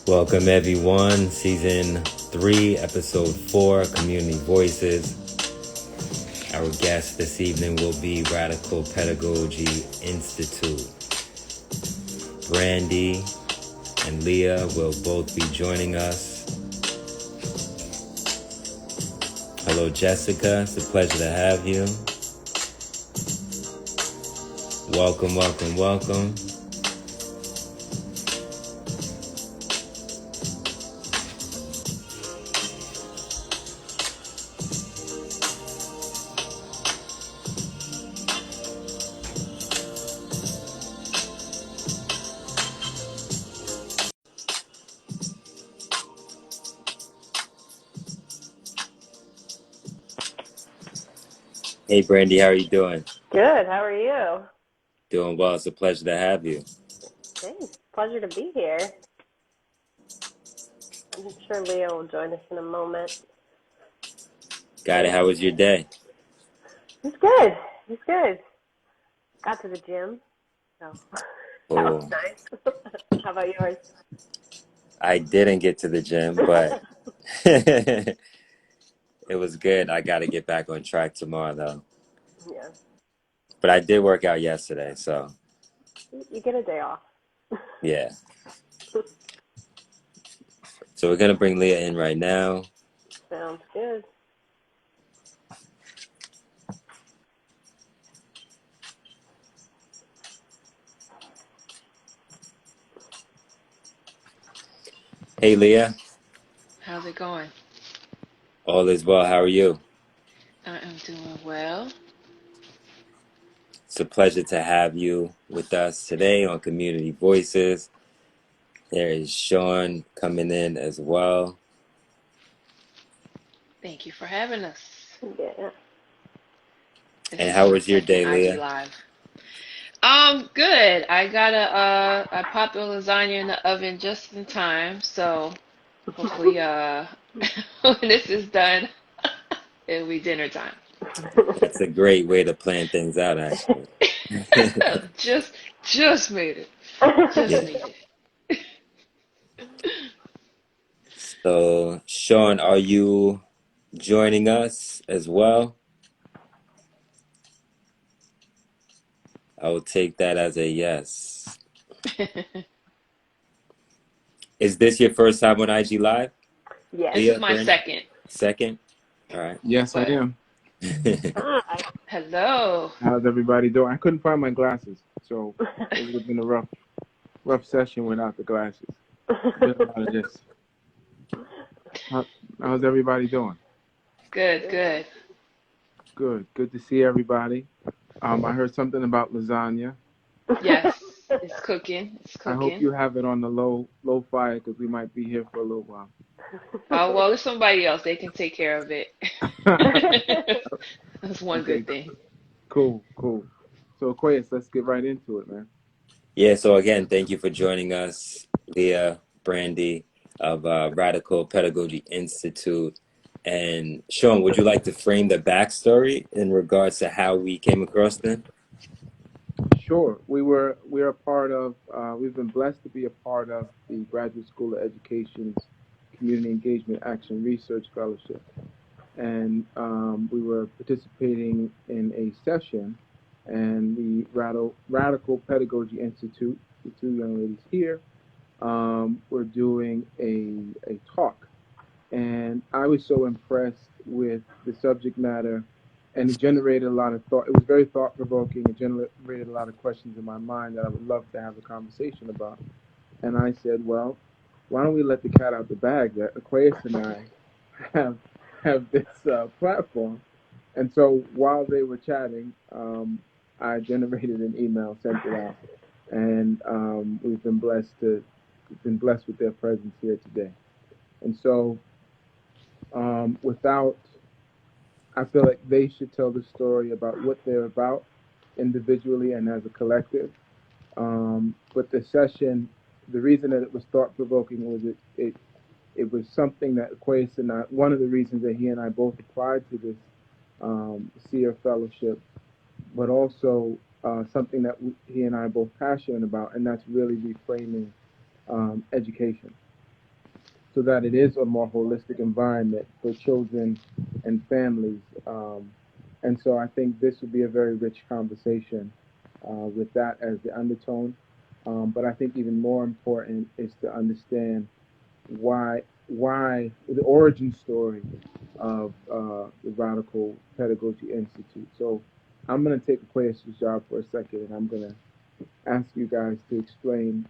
Welcome everyone, season 3, episode 4, Community Voices. Our guest this evening will be Radical Pedagogy Institute. Brandy and Leah will both be joining us. Hello Jessica, it's a pleasure to have you. Welcome, welcome, welcome. Hey Brandy, how are you doing? Good. How are you? Doing well, it's a pleasure to have you. Thanks. Pleasure to be here. I'm sure Leo will join us in a moment. Got it, how was your day? He's good. He's good. Got to the gym, so that was Oh, nice. How about yours? I didn't get to the gym, but it was good. I got to get back on track tomorrow though. Yeah. But I did work out yesterday, so You get a day off. yeah. So we're gonna bring Leah in right now. Sounds good. Hey Leah, How's it going? all is well. How are you? I am doing well. It's a pleasure to have you with us today on Community Voices. There is Sean coming in as well. Thank you for having us. Yeah. This And is how my was your second day, IG Leah? live. Good. I popped the lasagna in the oven just in time, so hopefully when this is done, it'll be dinner time. That's a great way to plan things out, actually. just just made it. Just Yeah. needed. So, Sean, are you joining us as well? I will take that as a yes. Is this your first time on IG Live, Yes. This is Leah, my Brandon? second, Second? All right. Yes, I but am. Hi. hello. How's everybody doing? I couldn't find my glasses, so it would have been a rough session without the glasses. Been a lot of this. How, how's everybody doing? Good, good. Good. Good to see everybody. I heard something about lasagna. Yes, it's cooking. It's I hope cooking. you have it on the low fire because we might be here for a little while. Oh, well, it's somebody else. They can take care of it. That's one Okay. good thing. Cool. So Aquarius, let's get right into it, man. Yeah, so again, thank you for joining us, Leah, Brandy of Radical Pedagogy Institute. And Sean, would you like to frame the backstory in regards to how we came across them? Sure. We're a part of. We've been blessed to be a part of the Graduate School of Education's Community Engagement Action Research Fellowship, and we were participating in a session, and the Radical Pedagogy Institute, the two young ladies here, were doing a talk, and I was so impressed with the subject matter, and it generated a lot of thought. It was very thought provoking. It generated a lot of questions in my mind that I would love to have a conversation about. And I said, well, why don't we let the cat out the bag? That Aquarius and I have have this platform. And so while they were chatting, I generated an email, sent it out, and we've been blessed with their presence here today. And so without, I feel like they should tell the story about what they're about individually and as a collective. But the session, the reason that it was thought provoking was it was something that Aquarius and I, one of the reasons that he and I both applied to this SEER fellowship, but also something he and I are both passionate about, and that's really reframing education. so that it is a more holistic environment for children and families. And so I think this would be a very rich conversation with that as the undertone. But I think even more important is to understand why the origin story of the Radical Pedagogy Institute. So I'm going to take a Aquarius' job for a second, and I'm going to ask you guys to explain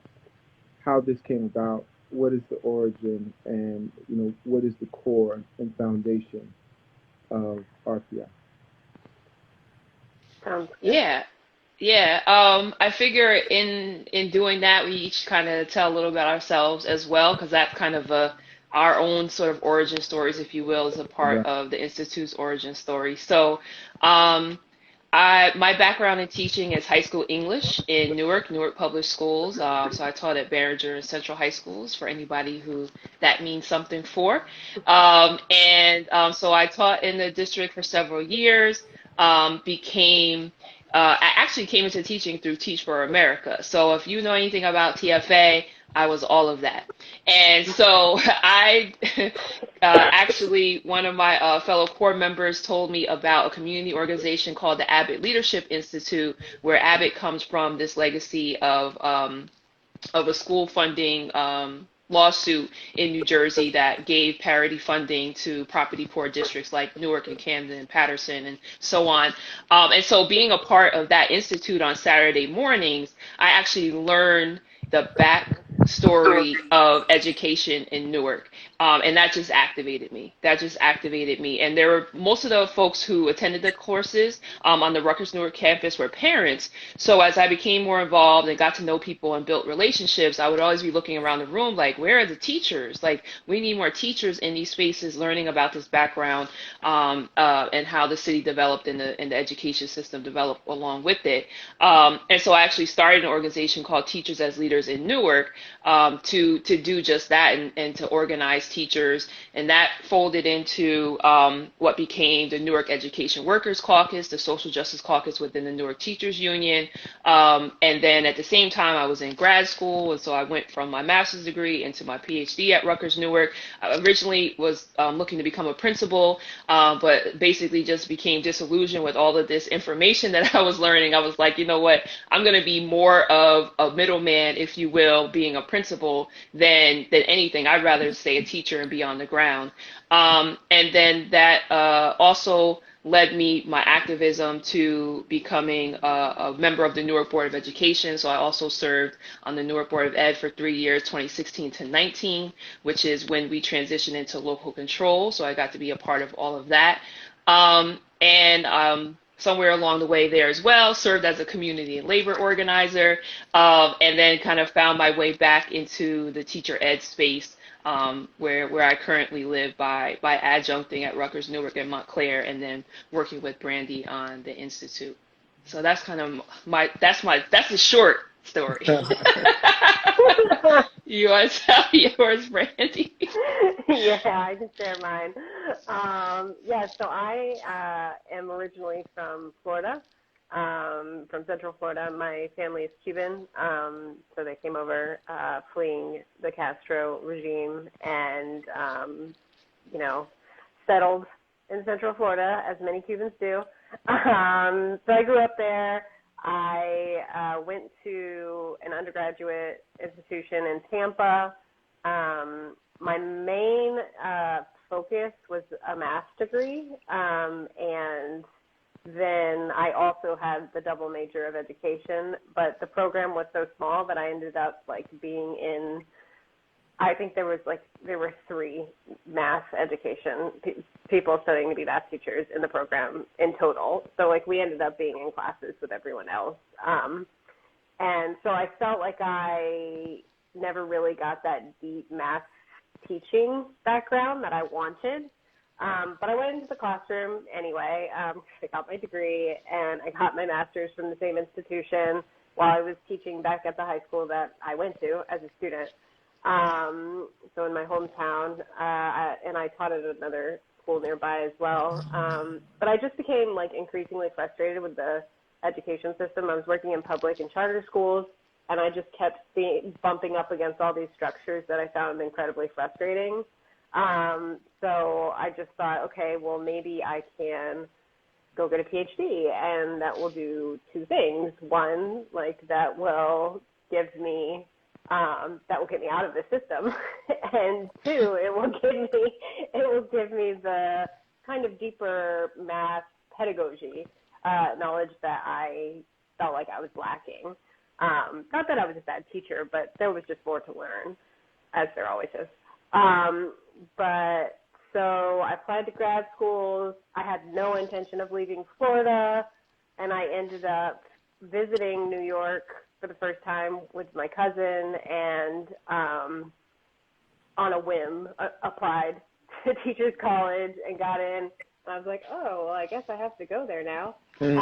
how this came about, what is the origin, and what is the core and foundation of RPI. Sounds good. Yeah. Yeah, I figure in doing that, we each kind of tell a little about ourselves as well, because that's kind of our own sort of origin stories, if you will, is a part Right. of the Institute's origin story. So, my background in teaching is high school English in Newark Public Schools. So I taught at Barringer and Central High Schools for anybody who that means something for. So I taught in the district for several years. I actually came into teaching through Teach for America. So if you know anything about TFA, I was all of that. And so I actually, one of my fellow core members told me about a community organization called the Abbott Leadership Institute, where Abbott comes from this legacy of a school funding lawsuit in New Jersey that gave parity funding to property poor districts like Newark and Camden and Patterson and so on. And so being a part of that institute on Saturday mornings, I actually learned the backstory of education in Newark. And that just activated me. That just activated me. And there were most of the folks who attended the courses on the Rutgers Newark campus were parents. So as I became more involved and got to know people and built relationships, I would always be looking around the room like, where are the teachers? Like, we need more teachers in these spaces learning about this background and how the city developed and the education system developed along with it. And so I actually started an organization called Teachers as Leaders in Newark to do just that and to organize teachers. And that folded into what became the Newark Education Workers Caucus, the Social Justice Caucus within the Newark Teachers Union. And then at the same time, I was in grad school. And so I went from my master's degree into my PhD at Rutgers Newark. I originally was looking to become a principal, but basically just became disillusioned with all of this information that I was learning. I was like, you know what? I'm going to be more of a middleman, if you will, being a principal than anything. I'd rather stay a teacher and be on the ground. And then that also led me, my activism, to becoming a member of the Newark Board of Education. So I also served on the Newark Board of Ed for 3 years, 2016 to 19, which is when we transitioned into local control. So I got to be a part of all of that. Somewhere along the way there as well, served as a community and labor organizer, and then kind of found my way back into the teacher ed space, where I currently live by adjuncting at Rutgers Newark and Montclair, and then working with Brandy on the Institute. So that's kind of that's a short story. You want to tell yours, Brandy? Yeah, I can share mine. Yeah, so I am originally from Florida, from Central Florida. My family is Cuban, so they came over fleeing the Castro regime and, settled in Central Florida, as many Cubans do. So I grew up there. I went to an undergraduate institution in Tampa. My main focus was a math degree, and then I also had the double major of education, but the program was so small that I ended up being in, I think there were 3 math education people studying to be math teachers in the program in total. So we ended up being in classes with everyone else. And so I felt like I never really got that deep math teaching background that I wanted. But I went into the classroom anyway. I got my degree and I got my master's from the same institution while I was teaching back at the high school that I went to as a student. So in my hometown, and I taught at another school nearby as well. But I just became increasingly frustrated with the education system. I was working in public and charter schools, and I just kept bumping up against all these structures that I found incredibly frustrating. So I just thought, okay, well, maybe I can go get a PhD, and that will do two things. One, like that will give me that will get me out of the system, and two, it will give me the kind of deeper math pedagogy knowledge that I felt like I was lacking. Not that I was a bad teacher, but there was just more to learn, as there always is. But so I applied to grad schools. I had no intention of leaving Florida, and I ended up visiting New York for the first time with my cousin, and on a whim applied to Teachers College and got in. I was like, oh, well, I guess I have to go there now. So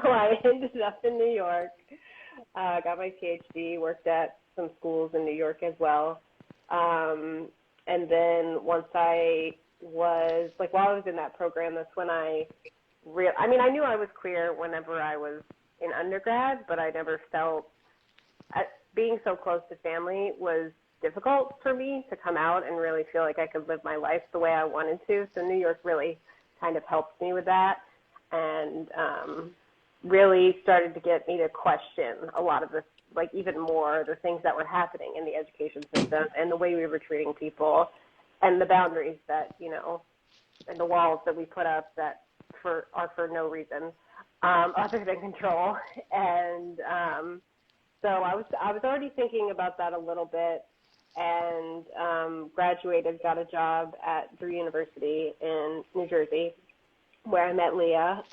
I ended up in New York, got my PhD, worked at some schools in New York as well. And then once I was, like, while I was in that program, that's when I knew I was queer whenever I was in undergrad, but I never felt, being so close to family was difficult for me to come out and really feel like I could live my life the way I wanted to. So New York really kind of helped me with that, and really started to get me to question a lot of the, like, even more the things that were happening in the education system and the way we were treating people and the boundaries that, you know, and the walls that we put up that are for no reason other than control. And so I was already thinking about that a little bit, and graduated, got a job at Drew University in New Jersey, where I met Leah.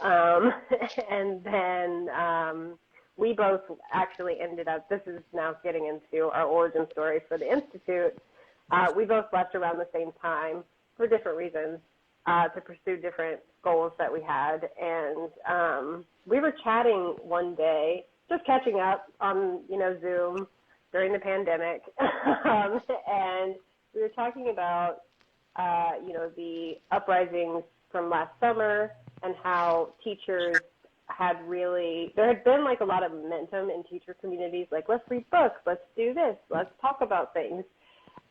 And then we both actually ended up, this is now getting into our origin story for the Institute, we both left around the same time for different reasons, to pursue different goals that we had. And we were chatting one day, just catching up on, you know, Zoom during the pandemic. And we were talking about, you know, the uprisings from last summer and how teachers had really, there had been like a lot of momentum in teacher communities, like, let's read books, let's do this, let's talk about things.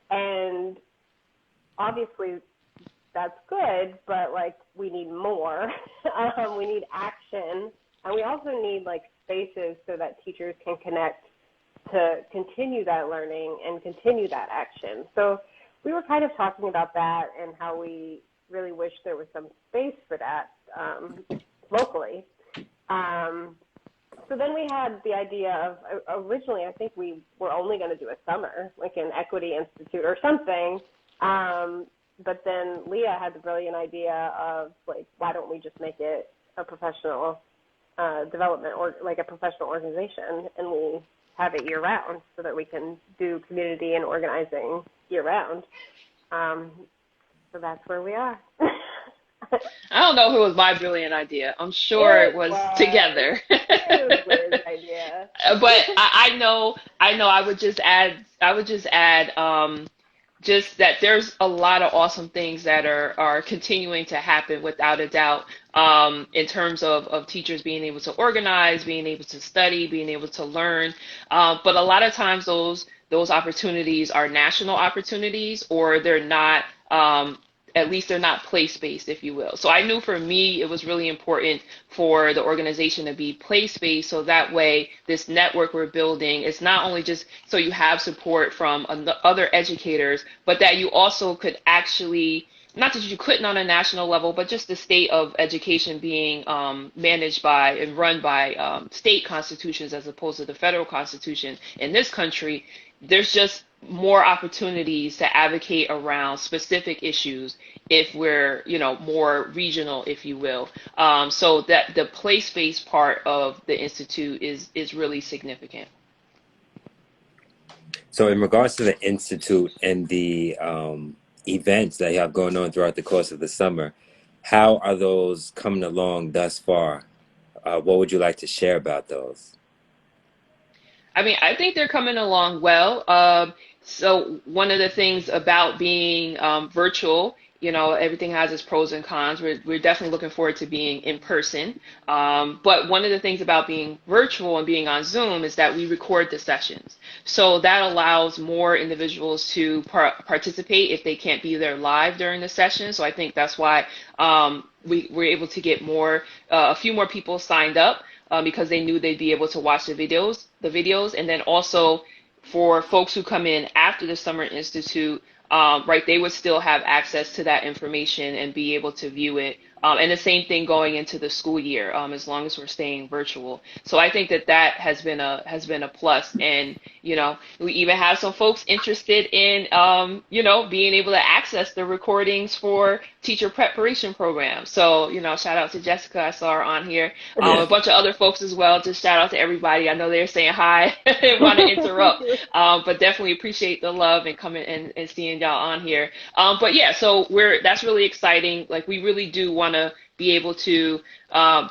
And obviously that's good, but like we need more. We need action, and we also need like spaces so that teachers can connect to continue that learning and continue that action. So we were kind of talking about that and how we really wish there was some space for that locally. So then we had the idea of, originally I think we were only going to do a summer, like an Equity Institute or something. But then Leah had the brilliant idea of, like, why don't we just make it a professional development, or like a professional organization, and we have it year-round so that we can do community and organizing year-round. So that's where we are. I don't know if it was my brilliant idea. I'm sure it was together. It was Leah's idea. But I know I would just add just that there's a lot of awesome things that are continuing to happen without a doubt, in terms of teachers being able to organize, being able to study, being able to learn. But a lot of times those opportunities are national opportunities, or they're not, at least they're not place-based, if you will. So I knew for me, it was really important for the organization to be place-based, so that way this network we're building is not only just so you have support from other educators, but that you also could actually, not that you couldn't on a national level, but just the state of education being managed by and run by state constitutions as opposed to the federal constitution in this country. There's just more opportunities to advocate around specific issues if we're, you know, more regional, if you will. So that the place-based part of the Institute is really significant. So in regards to the Institute and the events that you have going on throughout the course of the summer, how are those coming along thus far? What would you like to share about those? I mean, I think they're coming along well. So one of the things about being virtual everything has its pros and cons. We're definitely looking forward to being in person. But one of the things about being virtual and being on Zoom is that we record the sessions. So that allows more individuals to participate if they can't be there live during the session. So I think that's why we were able to get a few more people signed up because they knew they'd be able to watch the videos, and then also for folks who come in after the Summer Institute, right, they would still have access to that information and be able to view it. And the same thing going into the school year, as long as we're staying virtual. So I think that has been a plus. And we even have some folks interested in being able to access the recordings for teacher preparation programs. So shout out to Jessica, I saw her on here. Yeah. A bunch of other folks as well. Just shout out to everybody. I know they're saying hi. Didn't want to interrupt, but definitely appreciate the love and coming and seeing y'all on here. But yeah, so that's really exciting. Like, we really do want to be able to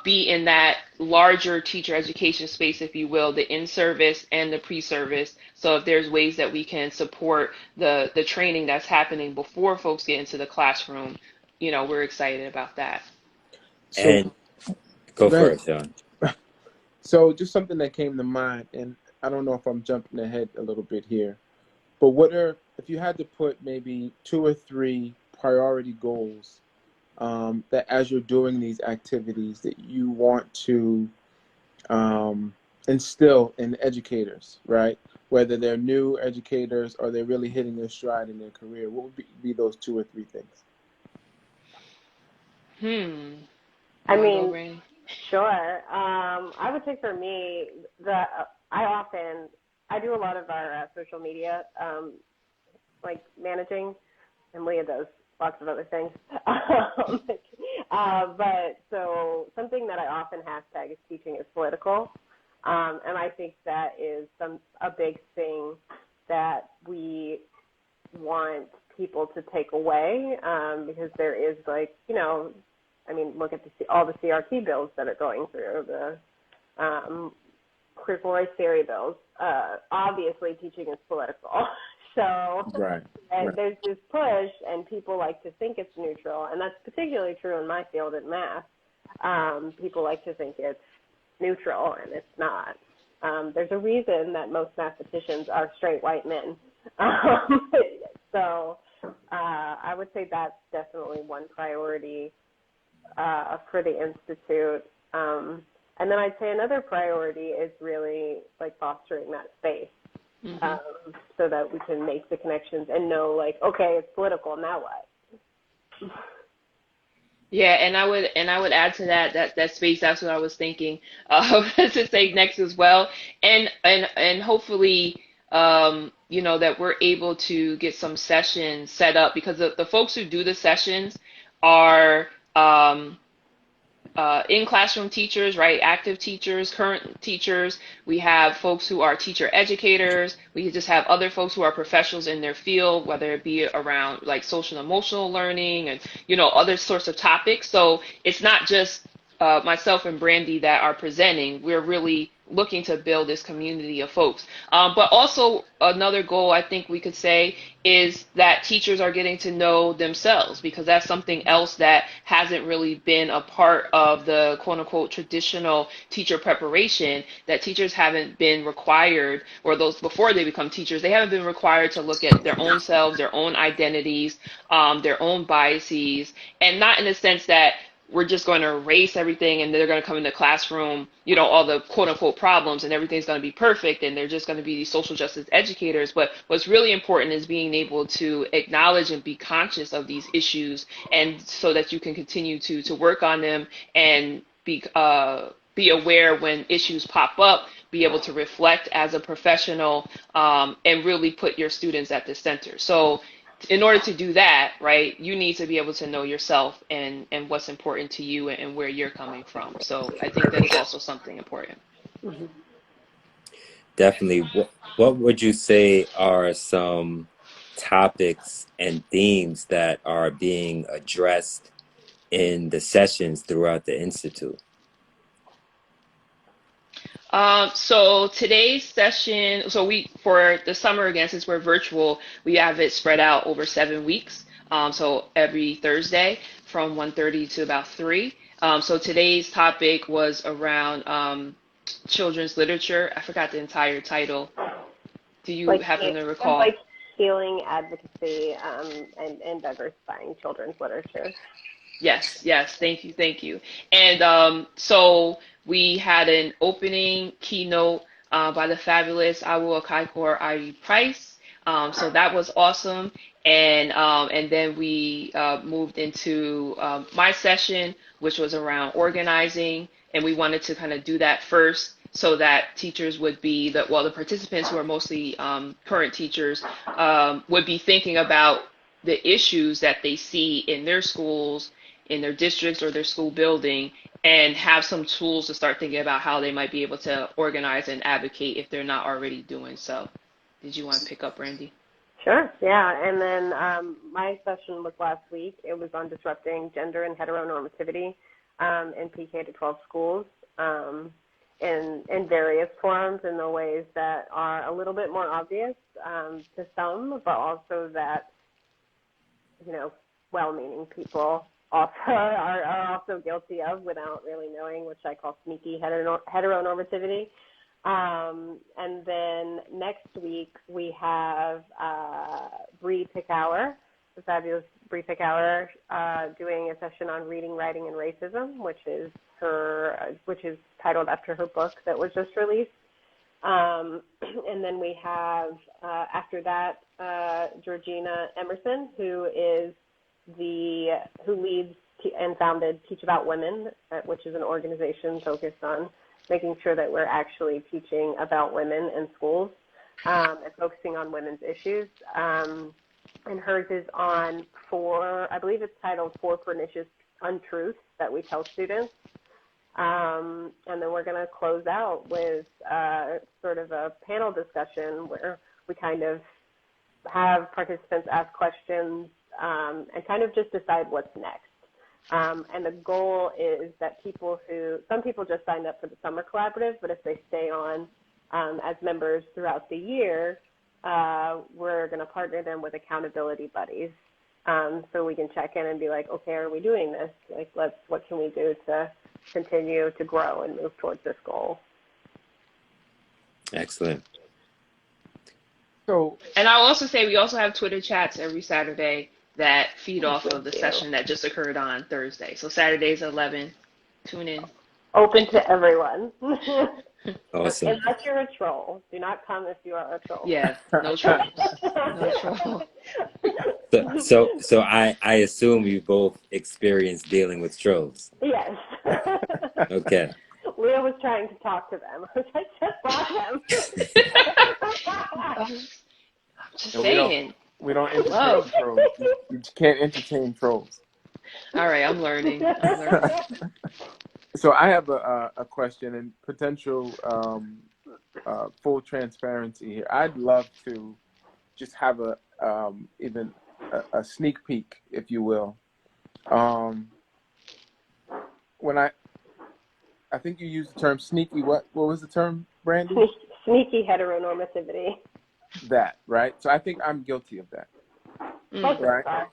be in that larger teacher education space, if you will, the in-service and the pre-service. So if there's ways that we can support the training that's happening before folks get into the classroom, we're excited about that. So And go go for ahead. it, Sean. So just something that came to mind, and I don't know if I'm jumping ahead a little bit here, but if you had to put maybe 2 or 3 priority goals that as you're doing these activities that you want to instill in educators, right? Whether they're new educators or they're really hitting their stride in their career, what would be those 2 or 3 things? You I want to go, mean, Brandy? sure. I would say for me, I do a lot of our social media, like managing, and Leah does lots of other things. But so something that I often hashtag is teaching is political, and I think that is a big thing that we want people to take away, because there is, like, I mean, look at all the CRT bills that are going through, the critical race theory bills. Obviously, teaching is political. So, Right. and Right. there's this push, and people like to think it's neutral, and that's particularly true in my field in math. People like to think it's neutral, and it's not. There's a reason that most mathematicians are straight white men. So I would say that's definitely one priority for the Institute. And then I'd say another priority is really, like, fostering that space, so that we can make the connections and know, like, okay, it's political, now what? Yeah, and I would add to that space. That's what I was thinking to say next as well, and hopefully, that we're able to get some sessions set up, because the folks who do the sessions are in classroom teachers, right? Active teachers, current teachers. We have folks who are teacher educators. We just have other folks who are professionals in their field, whether it be around, like, social and emotional learning and, other sorts of topics. So it's not just myself and Brandy that are presenting. We're really looking to build this community of folks. But also, another goal I think we could say is that teachers are getting to know themselves, because that's something else that hasn't really been a part of the quote unquote traditional teacher preparation, that teachers haven't been required, or those before they become teachers, they haven't been required to look at their own selves, their own identities, their own biases, and not in the sense that we're just going to erase everything and they're going to come in the classroom, all the quote unquote problems, and everything's going to be perfect and they're just going to be these social justice educators. But what's really important is being able to acknowledge and be conscious of these issues, and so that you can continue to work on them and be aware when issues pop up, be able to reflect as a professional, and really put your students at the center. So in order to do that, right, you need to be able to know yourself and what's important to you and where you're coming from. So I think that is also something important. Definitely. What would you say are some topics and themes that are being addressed in the sessions throughout the Institute? So today's session, so for the summer, again, since we're virtual, we have it spread out over 7 weeks. so every Thursday from 1:30 to about 3. So today's topic was around children's literature. I forgot the entire title. Do you Like happen to sounds recall? like healing advocacy and diversifying children's literature. Yes, yes. Thank you, thank you. And so we had an opening keynote by the fabulous Awu Akaikor Ivy Price. So that was awesome. And then we moved into my session, which was around organizing, and we wanted to kind of do that first so that teachers would be the participants who are mostly current teachers would be thinking about the issues that they see in their schools, in their districts or their school building, and have some tools to start thinking about how they might be able to organize and advocate if they're not already doing so. Did you want to pick up, Randy? Sure, yeah. And then my session was last week. It was on disrupting gender and heteronormativity in PK to 12 schools in various forms, in the ways that are a little bit more obvious to some, but also that, you know, well-meaning people also are also guilty of without really knowing, which I call sneaky heteronormativity. And then next week we have Bree Pickauer, the fabulous Bree Pickauer, doing a session on reading, writing, and racism, which is titled after her book that was just released. And then we have after that Georgina Emerson, who leads and founded Teach About Women, which is an organization focused on making sure that we're actually teaching about women in schools and focusing on women's issues. And hers is on I believe it's titled Four Pernicious Untruths That We Tell Students. And then we're going to close out with sort of a panel discussion where we kind of have participants ask questions and kind of just decide what's next. And the goal is that some people just signed up for the summer collaborative, but if they stay on as members throughout the year, we're going to partner them with accountability buddies. So we can check in and be like, okay, are we doing this? Like, what can we do to continue to grow and move towards this goal? Excellent. So, And I'll also say we also have Twitter chats every Saturday that feed off of the Thank you. session that just occurred on Thursday. So Saturdays at 11, tune in. Open to everyone. Awesome. Unless you're a troll. Do not come if you are a troll. Yeah, no trolls. No trolls. So I assume you both experienced dealing with trolls. Yes. Okay. Leah was trying to talk to them. I was like, just block them. I'm just no, saying. we don't entertain trolls. You can't entertain trolls. All right, I'm learning. So I have a question and potential full transparency here. I'd love to just have even a sneak peek, if you will. When I think you used the term sneaky. What was the term, Brandy? Sneaky heteronormativity. That, right? So I think I'm guilty of that. Right?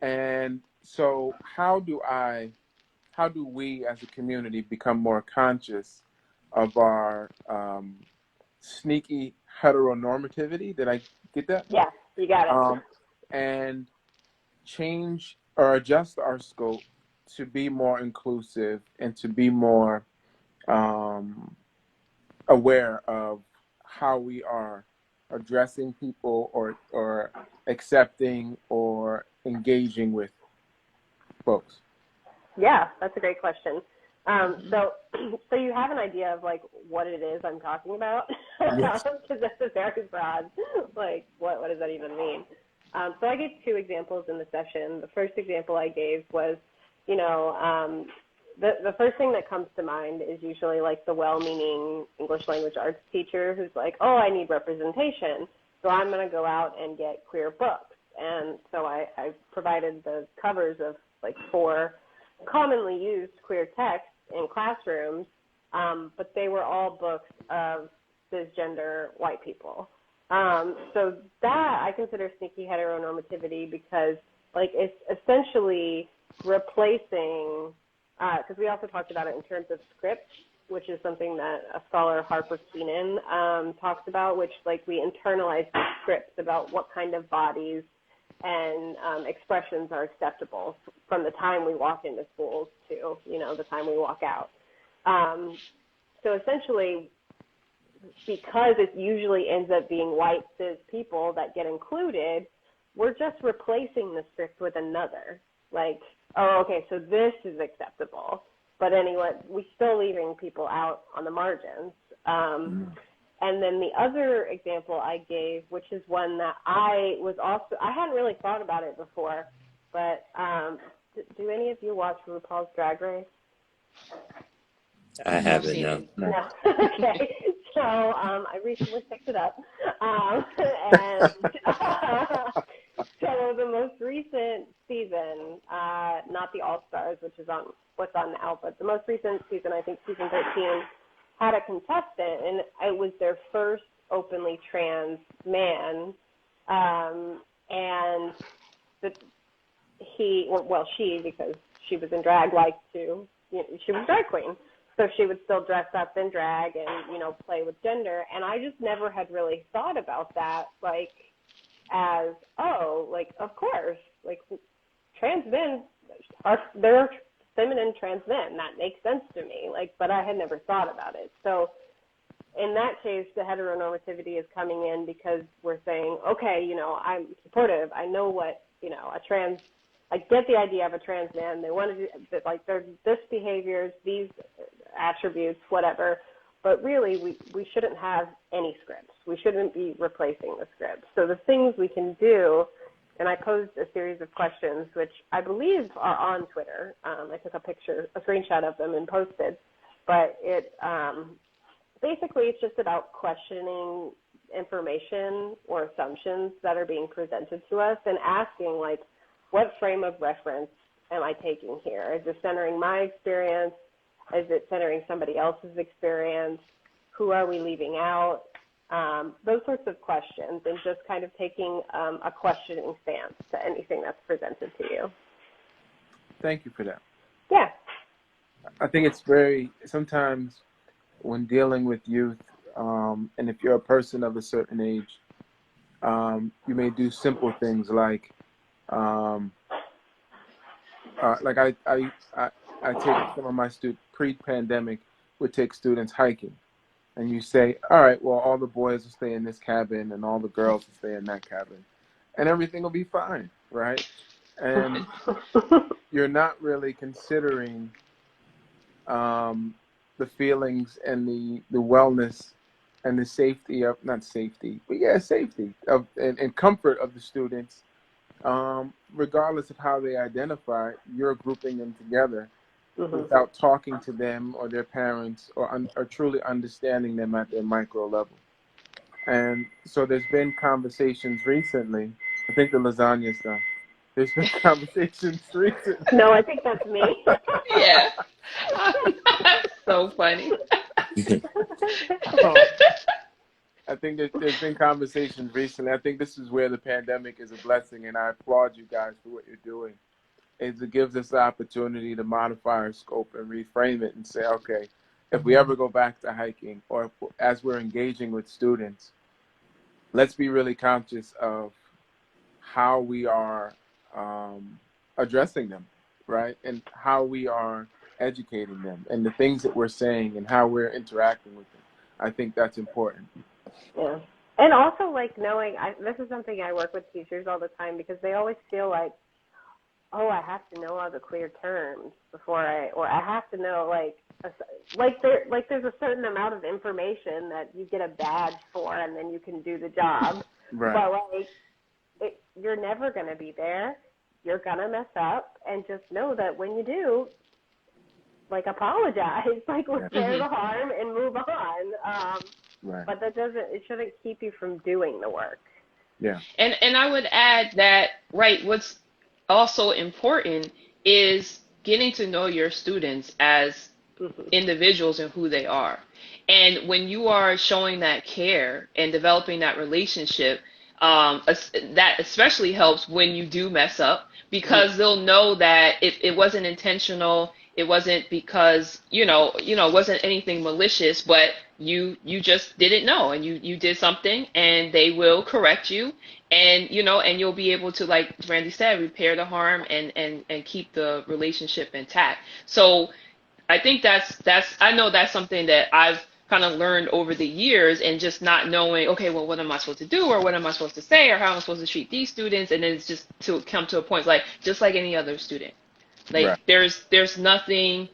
And so how do we as a community become more conscious of our sneaky heteronormativity? Did I get that? Yeah, you got it. And change or adjust our scope to be more inclusive and to be more aware of how we are addressing people or accepting or engaging with folks. Yeah, that's a great question. So you have an idea of like what it is I'm talking about? Yes. Because that's a very broad, like what does that even mean? So I gave two examples in the session. The first example I gave was, the first thing that comes to mind is usually like the well-meaning English language arts teacher who's like, oh, I need representation, so I'm going to go out and get queer books. And so I provided the covers of like 4 commonly used queer texts in classrooms, but they were all books of cisgender white people. So that I consider sneaky heteronormativity because Like it's essentially replacing, because we also talked about it in terms of script, which is something that a scholar, Harper Keenan, talks about, which like we internalize the scripts about what kind of bodies and expressions are acceptable from the time we walk into schools to, the time we walk out. So essentially, because it usually ends up being white cis people that get included, we're just replacing the script with another. Like, oh, okay, so this is acceptable. But anyway, we're still leaving people out on the margins. And then the other example I gave, which is one that I hadn't really thought about it before, but do any of you watch RuPaul's Drag Race? I I've haven't, seen no. it. No. Okay. So I recently picked it up. And so the most recent season, not the All-Stars, which is on what's on now, but the most recent season, I think season 13, had a contestant, and it was their first openly trans man. And she, because she was in drag, liked to, she was a drag queen. So she would still dress up in drag and, play with gender. And I just never had really thought about that, like, as, of course, like, trans men, they're feminine trans men. That makes sense to me, like, but I had never thought about it. So in that case, the heteronormativity is coming in because we're saying, okay, I'm supportive. I know what, I get the idea of a trans man. They want to do, like, they're this behaviors, these attributes, whatever. But really, we shouldn't have any scripts. We shouldn't be replacing the scripts. So the things we can do, and I posed a series of questions, which I believe are on Twitter. I took a screenshot of them and posted. But it basically, it's just about questioning information or assumptions that are being presented to us and asking, like, what frame of reference am I taking here? Is it centering my experience? Is it centering somebody else's experience? Who are we leaving out? Those sorts of questions, and just kind of taking a questioning stance to anything that's presented to you. Thank you for that. Yeah. I think it's sometimes when dealing with youth, and if you're a person of a certain age, you may do simple things like I take some of my students, pre-pandemic, would take students hiking. And you say, all right, well, all the boys will stay in this cabin and all the girls will stay in that cabin. And everything will be fine, right? And you're not really considering the feelings and the wellness and the safety of, not safety, but yeah, safety of and comfort of the students. Regardless of how they identify, you're grouping them together without talking to them or their parents or truly understanding them at their micro level. And so there's been conversations recently. I think the lasagna's done. There's been conversations recently. No, I think that's me. Yeah. So funny. I think there's been conversations recently. I think this is where the pandemic is a blessing, and I applaud you guys for what you're doing. It gives us the opportunity to modify our scope and reframe it and say, okay, if we ever go back to hiking or as we're engaging with students, let's be really conscious of how we are addressing them, right? And how we are educating them and the things that we're saying and how we're interacting with them. I think that's important. Yeah. And also, like, knowing, this is something I work with teachers all the time because they always feel like, oh, I have to know all the clear terms or I have to know, there's a certain amount of information that you get a badge for and then you can do the job. Right. But, you're never going to be there. You're going to mess up, and just know that when you do, apologize, repair the harm and move on. Right. But it shouldn't keep you from doing the work. Yeah. And I would add that, right, what's also important is getting to know your students as individuals and who they are. And when you are showing that care and developing that relationship, That especially helps when you do mess up, because they'll know that it wasn't intentional. It wasn't because, it wasn't anything malicious, but you just didn't know, and you did something, and they will correct you, and and you'll be able to, like Randy said, repair the harm and keep the relationship intact. So I think I know that's something that I've kind of learned over the years, and just not knowing, okay, well, what am I supposed to do, or what am I supposed to say, or how am I supposed to treat these students? And then it's just to come to a point, like, just like any other student. Right. Like, there's nothing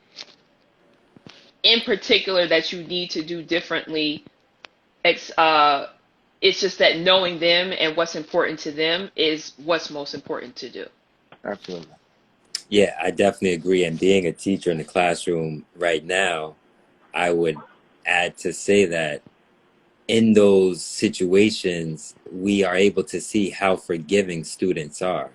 in particular that you need to do differently. It's just that knowing them and what's important to them is what's most important to do. Absolutely. Yeah, I definitely agree. And being a teacher in the classroom right now, I would add to say that in those situations, we are able to see how forgiving students are,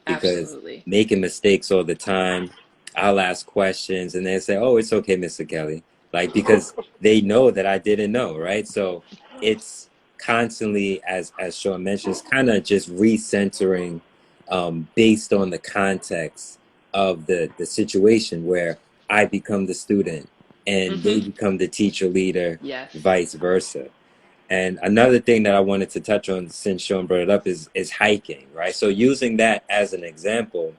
because Absolutely. making mistakes all the time, I'll ask questions and they say, "Oh, it's okay, Mr. Kelly." Like, because they know that I didn't know, right? So it's constantly, as Sean mentions, kind of just recentering, based on the context of the situation where I become the student and they Mm-hmm. become the teacher leader, Yes. vice versa. And another thing that I wanted to touch on, since Sean brought it up, is hiking, right? So using that as an example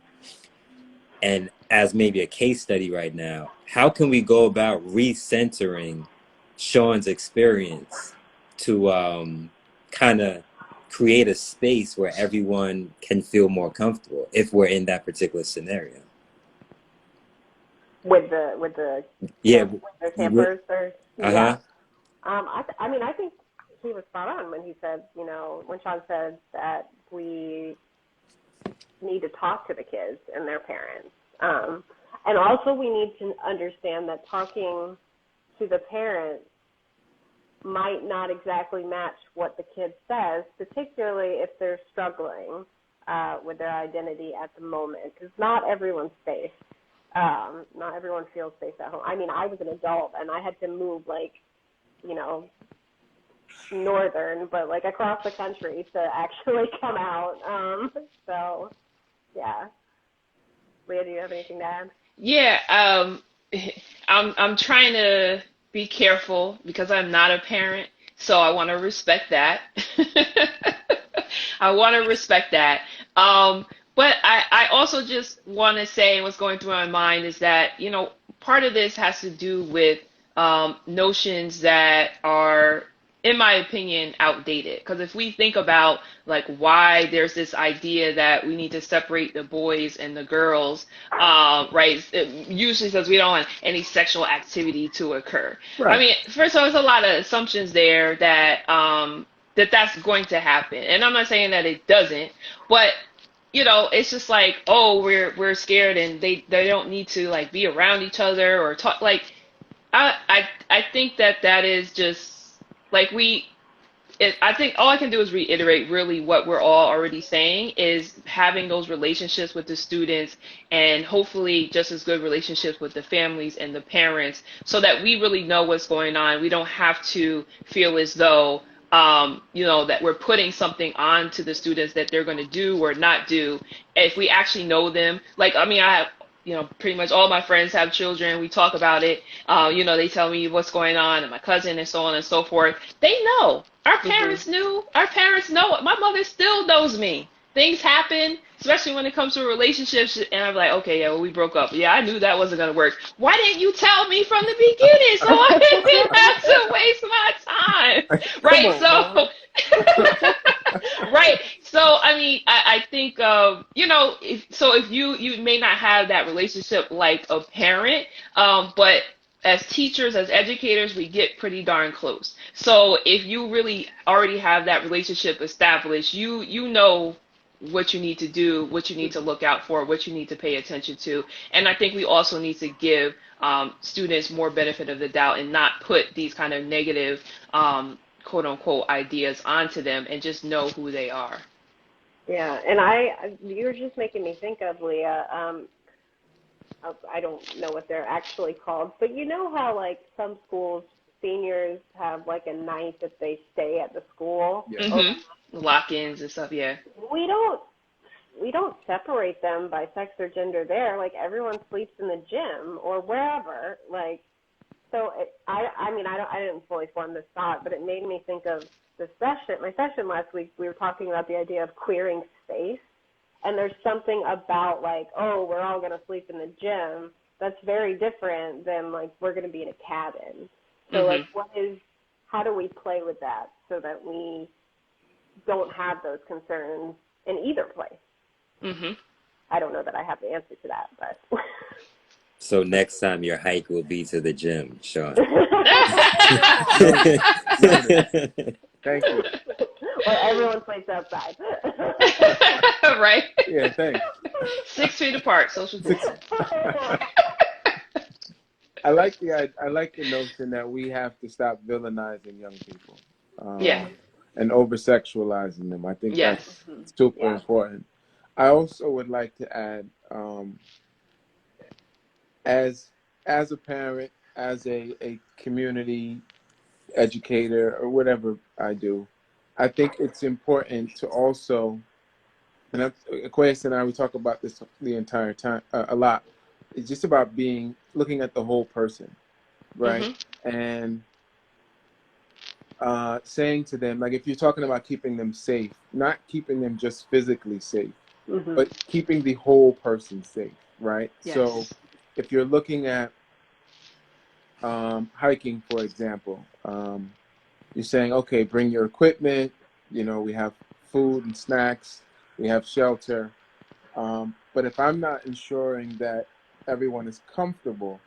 and as maybe a case study right now, how can we go about recentering Sean's experience to kind of create a space where everyone can feel more comfortable if we're in that particular scenario? with the Yeah. with the campers, or yeah. Uh-huh. I mean, I think he was spot on when he said, when Sean said that we need to talk to the kids and their parents. And also we need to understand that talking to the parents might not exactly match what the kid says, particularly if they're struggling with their identity at the moment, because not everyone's safe. Not everyone feels safe at home. I mean, I was an adult and I had to move, like, northern, but like across the country to actually come out. So, yeah. Leah, do you have anything to add? Yeah, I'm trying to be careful because I'm not a parent, so I want to respect that. I want to respect that. But I also just want to say, what's going through my mind is that, part of this has to do with notions that are, in my opinion, outdated. Because if we think about, like, why there's this idea that we need to separate the boys and the girls, right? It usually says we don't want any sexual activity to occur. I Right. mean, first of all, there's a lot of assumptions there that's going to happen, and I'm not saying that it doesn't, but it's just like, oh, we're scared, and they don't need to, like, be around each other or talk. Like, I think that is just like I think all I can do is reiterate really what we're all already saying, is having those relationships with the students, and hopefully just as good relationships with the families and the parents, so that we really know what's going on. We don't have to feel as though that we're putting something on to the students that they're going to do or not do. If we actually know them, like, I mean, I have, pretty much all my friends have children. We talk about it. They tell me what's going on, and my cousin, and so on and so forth. They know. Our parents knew. Our parents know it. My mother still knows me. Things happen, especially when it comes to relationships, and I'm like, okay, yeah, well, we broke up. Yeah, I knew that wasn't going to work. Why didn't you tell me from the beginning so I didn't have to waste my time? Come Right? on, man. Right. So, I mean, I think, if you may not have that relationship like a parent, but as teachers, as educators, we get pretty darn close. So if you really already have that relationship established, you know what you need to do, what you need to look out for, what you need to pay attention to. And I think we also need to give students more benefit of the doubt, and not put these kind of negative quote unquote ideas onto them, and just know who they are. Yeah, and you're just making me think of, Leah. I don't know what they're actually called, but you know how, like, some schools seniors have like a night that they stay at the school. Yeah. Mm-hmm. Lock-ins and stuff, yeah. We don't separate them by sex or gender there. Like, everyone sleeps in the gym or wherever. Like, so I mean, I didn't fully form this thought, but it made me think of my session last week. We were talking about the idea of queering space, and there's something about like, oh, we're all going to sleep in the gym. That's very different than like we're going to be in a cabin. So like, how do we play with that so that we don't have those concerns in either place? Mm-hmm. I don't know that I have the answer to that, but. So next time your hike will be to the gym, Sean. Noted. Thank you. Or everyone sleeps outside. Right? Yeah, thanks. 6 feet apart, social distance. I like the notion that we have to stop villainizing young people, Yeah. and over sexualizing them. I think Yes. that's super important. I also would like to add, as a parent, as a community educator, or whatever I do, I think it's important to also, and Aquarius and I, we talk about this the entire time a lot. It's just about looking at the whole person, right? Mm-hmm. And saying to them, like, if you're talking about keeping them safe, not keeping them just physically safe, but keeping the whole person safe, right? So Yes. if you're looking at hiking, for example, you're saying, okay, bring your equipment. We have food and snacks, we have shelter. But if I'm not ensuring that everyone is comfortable,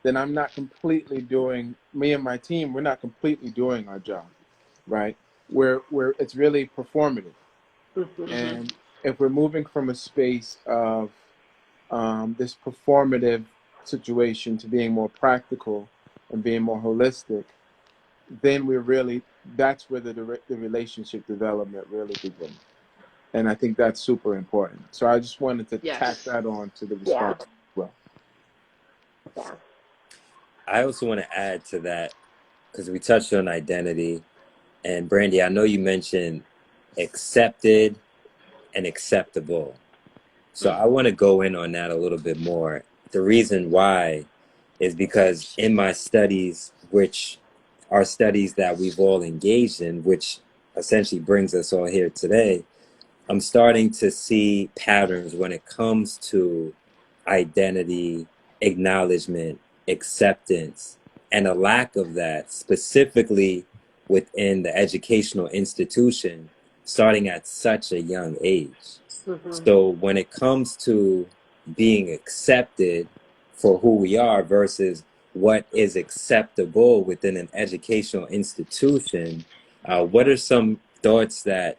then I'm not completely doing, me and my team, we're not completely doing our job, right? It's really performative. Mm-hmm. And if we're moving from a space of this performative situation to being more practical and being more holistic, then that's where the relationship development really begins. And I think that's super important. So I just wanted to tack Yes. that on to the response as well. Yeah. I also want to add to that because we touched on identity. And Brandy, I know you mentioned accepted and acceptable. So I want to go in on that a little bit more. The reason why is because in my studies, which are studies that we've all engaged in, which essentially brings us all here today, I'm starting to see patterns when it comes to identity, acknowledgement, acceptance, and a lack of that specifically within the educational institution starting at such a young age. So when it comes to being accepted for who we are versus what is acceptable within an educational institution, what are some thoughts that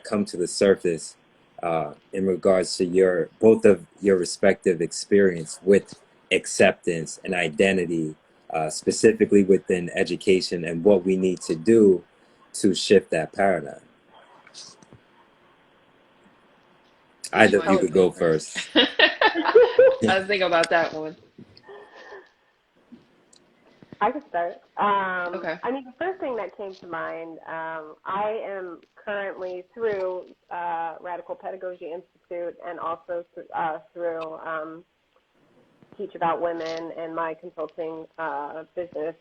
come to the surface in regards to both of your respective experience with acceptance and identity, specifically within education, and what we need to do to shift that paradigm? Which Either of one you to could go go first? first. I was thinking about that one. I could start. Okay. I mean, the first thing that came to mind, I am currently through Radical Pedagogy Institute and also through Teach About Women and my consulting business,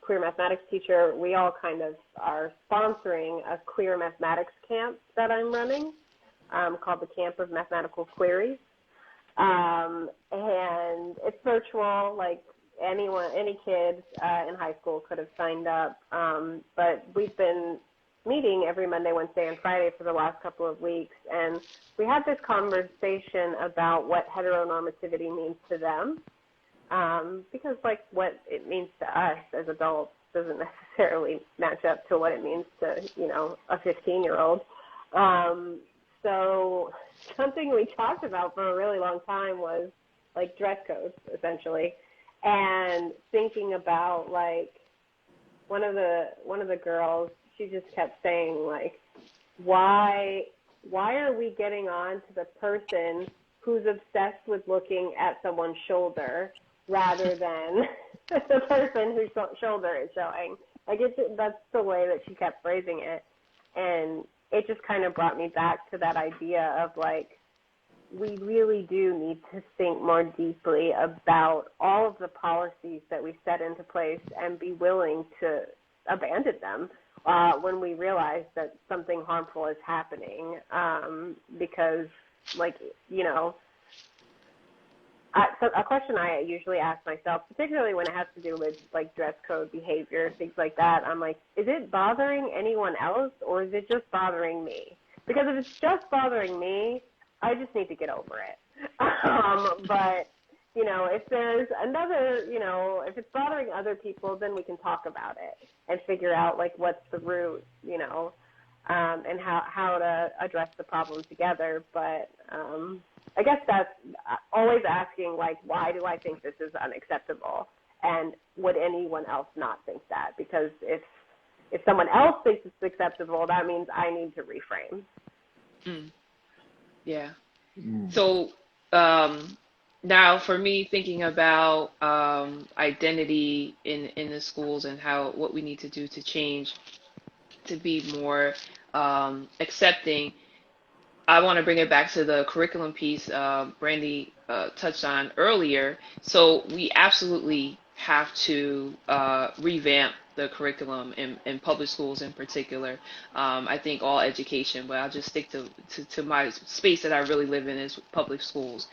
Queer Mathematics Teacher. We all kind of are sponsoring a queer mathematics camp that I'm running called the Camp of Mathematical Queries. And it's virtual, like any kid in high school could have signed up. But we've been meeting every Monday, Wednesday, and Friday for the last couple of weeks. And we had this conversation about what heteronormativity means to them. Because like what it means to us as adults doesn't necessarily match up to what it means to, a 15-year-old. So something we talked about for a really long time was like dress codes, essentially, and thinking about like one of the girls, she just kept saying like, why are we getting on to the person who's obsessed with looking at someone's shoulder rather than the person whose shoulder is showing. Like that's the way that she kept phrasing it, and it just kind of brought me back to that idea of like, we really do need to think more deeply about all of the policies that we set into place and be willing to abandon them when we realize that something harmful is happening. Because, like, you know, so a question I usually ask myself, particularly when it has to do with like dress code behavior, things like that, I'm like, is it bothering anyone else or is it just bothering me? Because if it's just bothering me, I just need to get over it. But, you know, if there's another, you know, if it's bothering other people, then we can talk about it and figure out like what's the root, you know, and how to address the problem together. But I guess that's always asking, like, why do I think this is unacceptable? And would anyone else not think that? Because if someone else thinks it's acceptable, that means I need to reframe. Mm. Yeah. So now for me, thinking about identity in the schools and what we need to do to change to be more accepting, I want to bring it back to the curriculum piece Brandy touched on earlier. So we absolutely have to revamp the curriculum in public schools in particular. I think all education, but I'll just stick to my space that I really live in is public schools.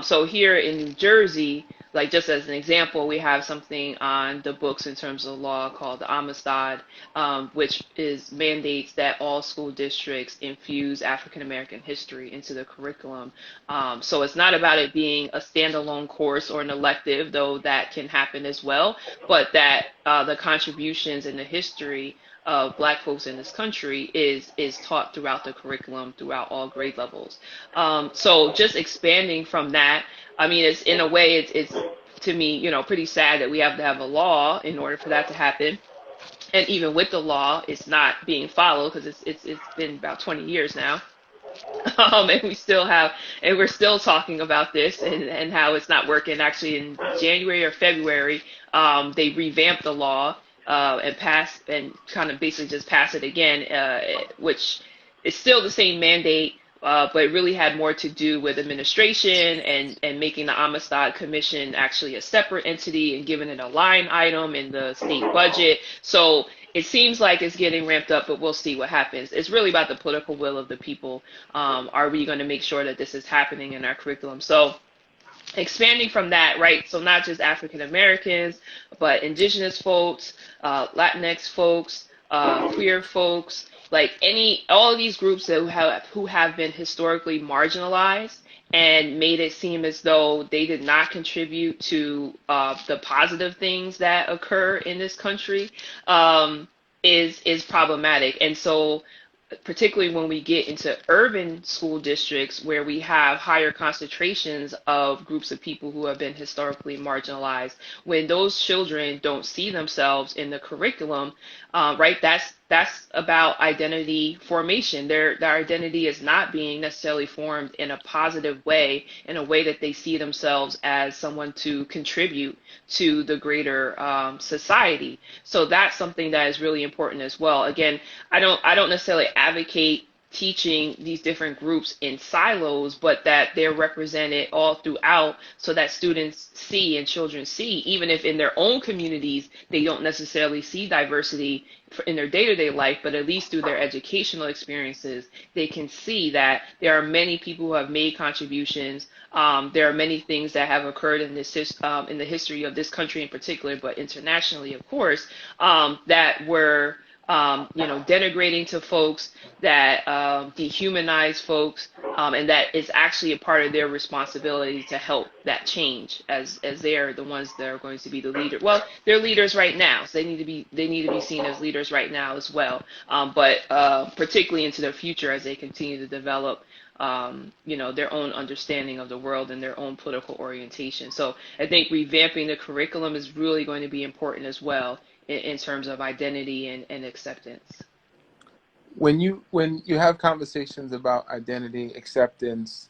So here in New Jersey, like just as an example, we have something on the books in terms of law called the Amistad, which mandates that all school districts infuse African American history into the curriculum. So it's not about it being a standalone course or an elective, though that can happen as well, but that the contributions and the history of Black folks in this country is taught throughout the curriculum, throughout all grade levels. So just expanding from that, I mean, it's in a way, it's to me, you know, pretty sad that we have to have a law in order for that to happen. And even with the law, it's not being followed because it's been about 20 years now. And we're still talking about this and how it's not working. Actually, in January or February, they revamped the law and passed and kind of basically just passed it again, which is still the same mandate, but it really had more to do with administration and making the Amistad Commission actually a separate entity and giving it a line item in the state budget. So it seems like it's getting ramped up, but we'll see what happens. It's really about the political will of the people. Are we going to make sure that this is happening in our curriculum? So expanding from that, right? So not just African Americans, but indigenous folks, Latinx folks, queer folks, like all of these groups who have been historically marginalized and made it seem as though they did not contribute to the positive things that occur in this country, is problematic. And so particularly when we get into urban school districts where we have higher concentrations of groups of people who have been historically marginalized, when those children don't see themselves in the curriculum, right, that's about identity formation. Their identity is not being necessarily formed in a positive way, in a way that they see themselves as someone to contribute to the greater society. So that's something that is really important as well. Again, I don't necessarily advocate teaching these different groups in silos, but that they're represented all throughout so that students see and children see, even if in their own communities they don't necessarily see diversity in their day-to-day life, but at least through their educational experiences, they can see that there are many people who have made contributions. There are many things that have occurred in in the history of this country in particular, but internationally, of course, that were denigrating to folks, that dehumanize folks, and that it's actually a part of their responsibility to help that change, as they're the ones that are going to be the leader. Well, they're leaders right now, so they need to be seen as leaders right now as well. But particularly into the future as they continue to develop their own understanding of the world and their own political orientation. So I think revamping the curriculum is really going to be important as well in terms of identity and acceptance. When you have conversations about identity, acceptance,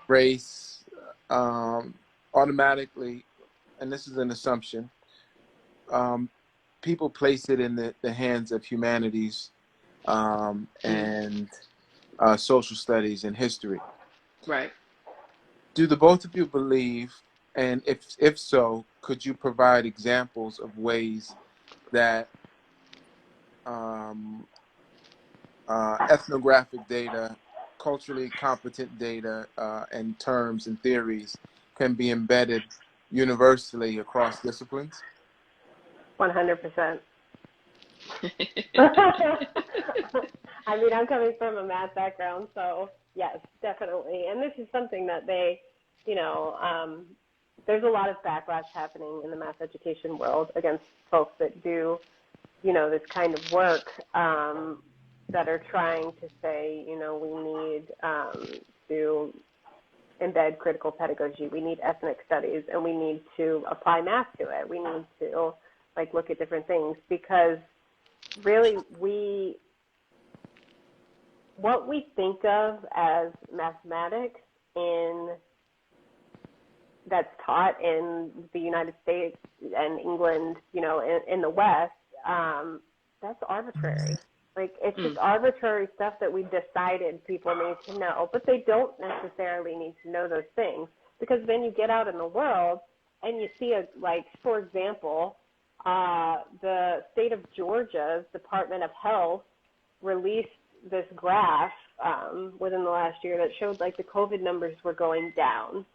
race, automatically, and this is an assumption, people place it in the hands of humanities and social studies and history. Right. Do the both of you believe, and if so, could you provide examples of ways that ethnographic data, culturally competent data, and terms and theories can be embedded universally across disciplines? 100%. I mean, I'm coming from a math background, so yes, definitely. And this is something that they, there's a lot of backlash happening in the math education world against folks that do, this kind of work, that are trying to say, we need to embed critical pedagogy, we need ethnic studies, and we need to apply math to it. We need to look at different things, because really what we think of as mathematics that's taught in the United States and England, in the West, that's arbitrary. It's just arbitrary stuff that we decided people need to know, but they don't necessarily need to know those things, because then you get out in the world and you see for example, the state of Georgia's Department of Health released this graph within the last year that showed the COVID numbers were going down.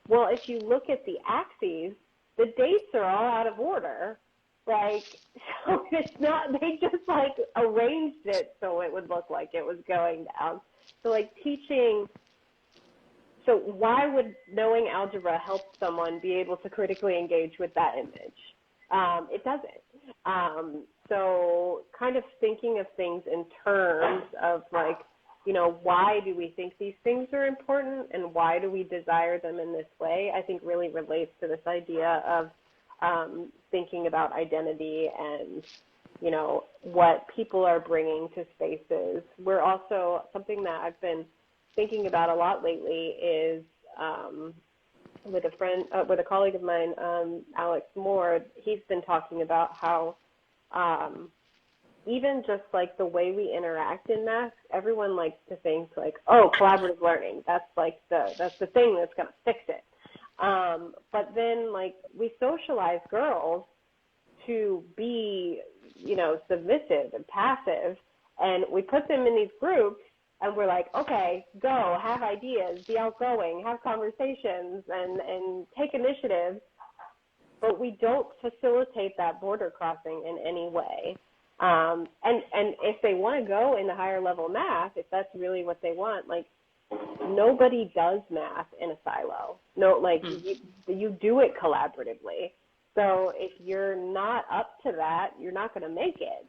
Well, if you look at the axes, the dates are all out of order. So it's not, they just arranged it so it would look like it was going down. So teaching, so why would knowing algebra help someone be able to critically engage with that image? It doesn't. So kind of thinking of things in terms of why do we think these things are important and why do we desire them in this way, I think really relates to this idea of thinking about identity and, what people are bringing to spaces. We're also, something that I've been thinking about a lot lately is with a colleague of mine, Alex Moore. He's been talking about how even just the way we interact in math, everyone likes to think oh, collaborative learning, that's the thing that's going to fix it. But then we socialize girls to be, submissive and passive, and we put them in these groups and we're okay, go, have ideas, be outgoing, have conversations, and take initiatives, but we don't facilitate that border crossing in any way. And if they want to go into higher level math, if that's really what they want, nobody does math in a silo. No, you do it collaboratively. So if you're not up to that, you're not going to make it.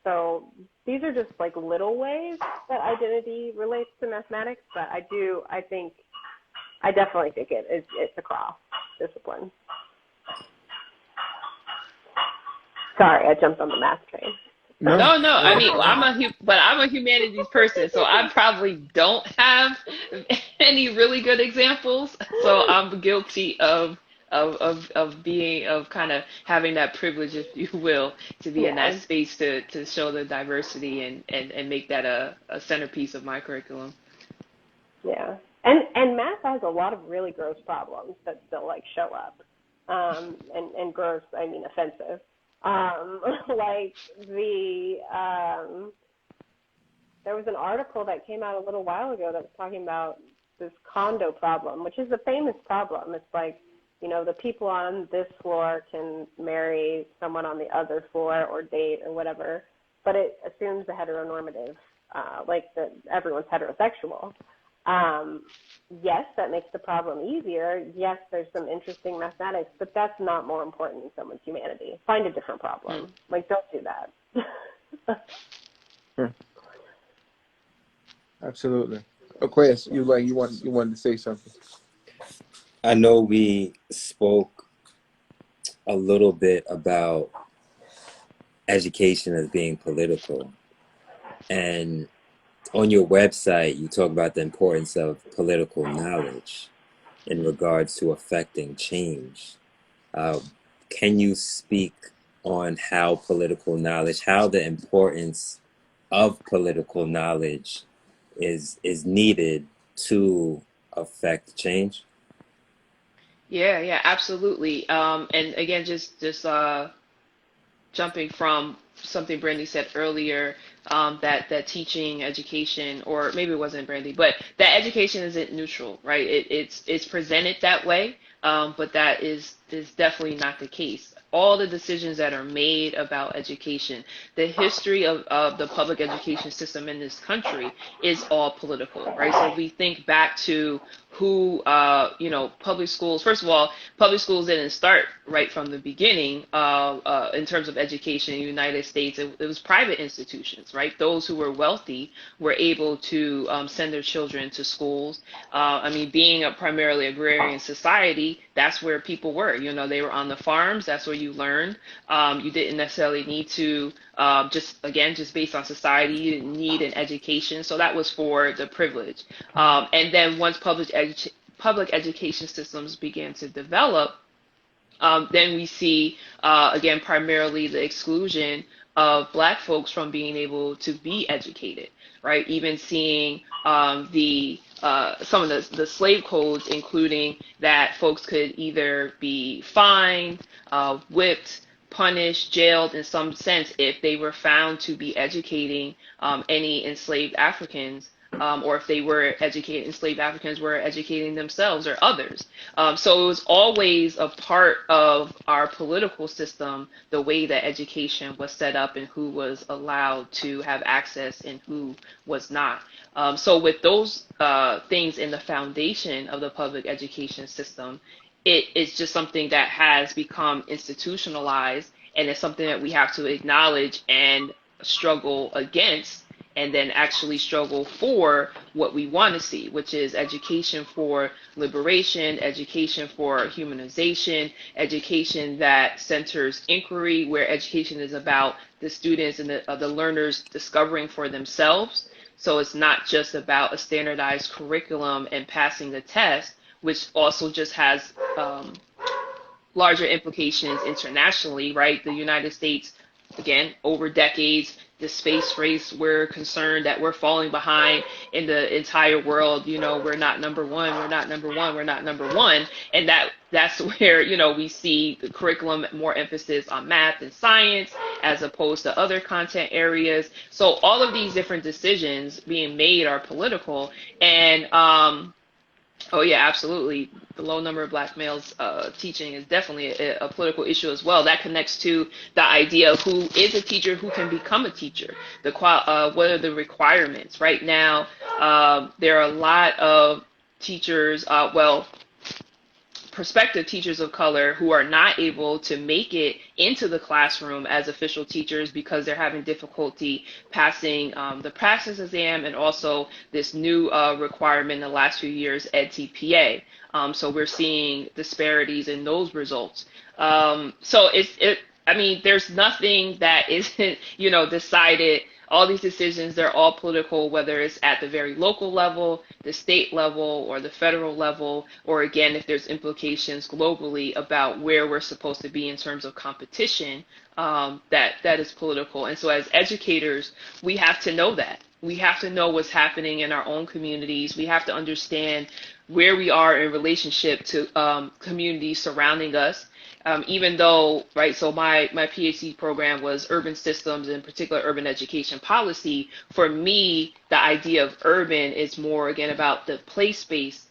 So these are just little ways that identity relates to mathematics, but I definitely think it's across disciplines. Sorry, I jumped on the math train. No. I mean, I'm a humanities person, so I probably don't have any really good examples. So I'm guilty of kind of having that privilege, if you will, to be in that space to show the diversity and make that a centerpiece of my curriculum. Yeah, and math has a lot of really gross problems that still show up, and gross, I mean offensive. There was an article that came out a little while ago that was talking about this condo problem, which is a famous problem. It's the people on this floor can marry someone on the other floor or date or whatever, but it assumes the heteronormative, that everyone's heterosexual. Yes, that makes the problem easier. Yes, there's some interesting mathematics, but that's not more important than someone's humanity. Find a different problem. Don't do that. Sure. Absolutely. Aquarius, you wanted to say something. I know we spoke a little bit about education as being political, and on your website, you talk about the importance of political knowledge. in regards to affecting change. Uh, can you speak on how political knowledge, how the importance of political knowledge is needed to affect change? Yeah, yeah, absolutely. And again, just jumping from something Brandy said earlier, that teaching, education, or maybe it wasn't Brandy, but that education isn't neutral, right? It's presented that way, but that is definitely not the case. All the decisions that are made about education, the history of the public education system in this country is all political, right? So if we think back to who, public schools, first of all, public schools didn't start right from the beginning in terms of education in the United States. It was private institutions, right? Those who were wealthy were able to send their children to schools. I mean, being a primarily agrarian society, that's where people were. They were on the farms. That's where you learned. You didn't necessarily need to just based on society, you didn't need an education. So that was for the privileged. And then once public education systems began to develop, then we see, again, primarily the exclusion of Black folks from being able to be educated, right? Even seeing the some of the slave codes, including that folks could either be fined, whipped, punished, jailed in some sense if they were found to be educating any enslaved Africans, or if they were educated, enslaved Africans were educating themselves or others. So it was always a part of our political system, the way that education was set up and who was allowed to have access and who was not. So with those things in the foundation of the public education system, it is just something that has become institutionalized, and it's something that we have to acknowledge and struggle against, and then actually struggle for what we want to see, which is education for liberation, education for humanization, education that centers inquiry, where education is about the students and the learners discovering for themselves. So it's not just about a standardized curriculum and passing the test, which also just has larger implications internationally, right? The United States, again, over decades, the space race, we're concerned that we're falling behind in the entire world. We're not number one, we're not number one, we're not number one. And that's where, we see the curriculum, more emphasis on math and science as opposed to other content areas. So all of these different decisions being made are political. And oh yeah, absolutely. The low number of Black males teaching is definitely a political issue as well. That connects to the idea of who is a teacher, who can become a teacher, what are the requirements. Right now, there are a lot of teachers, prospective teachers of color, who are not able to make it into the classroom as official teachers because they're having difficulty passing the practice exam, and also this new requirement in the last few years, EdTPA. So we're seeing disparities in those results. So I mean, there's nothing that isn't, decided. All these decisions, they're all political, whether it's at the very local level, the state level, or the federal level, or again, if there's implications globally about where we're supposed to be in terms of competition, that is political. And so as educators, we have to know that. We have to know what's happening in our own communities. We have to understand where we are in relationship to communities surrounding us. Even though, right, so my PhD program was urban systems, in particular urban education policy. For me, the idea of urban is more, again, about the place-based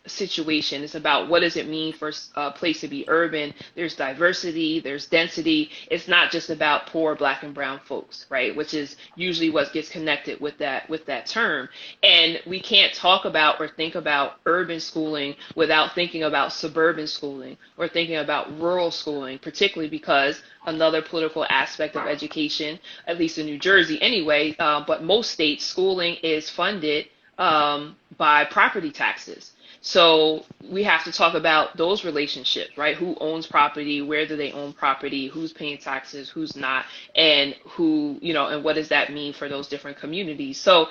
situation. It's about what does it mean for a place to be urban. There's diversity, there's density. It's not just about poor Black and brown folks, right? Which is usually what gets connected with that term. And we can't talk about or think about urban schooling without thinking about suburban schooling or thinking about rural schooling, particularly because another political aspect of education, at least in New Jersey anyway, but most states, schooling is funded by property taxes. So we have to talk about those relationships, right? Who owns property? Where do they own property? Who's paying taxes? Who's not? And and what does that mean for those different communities? So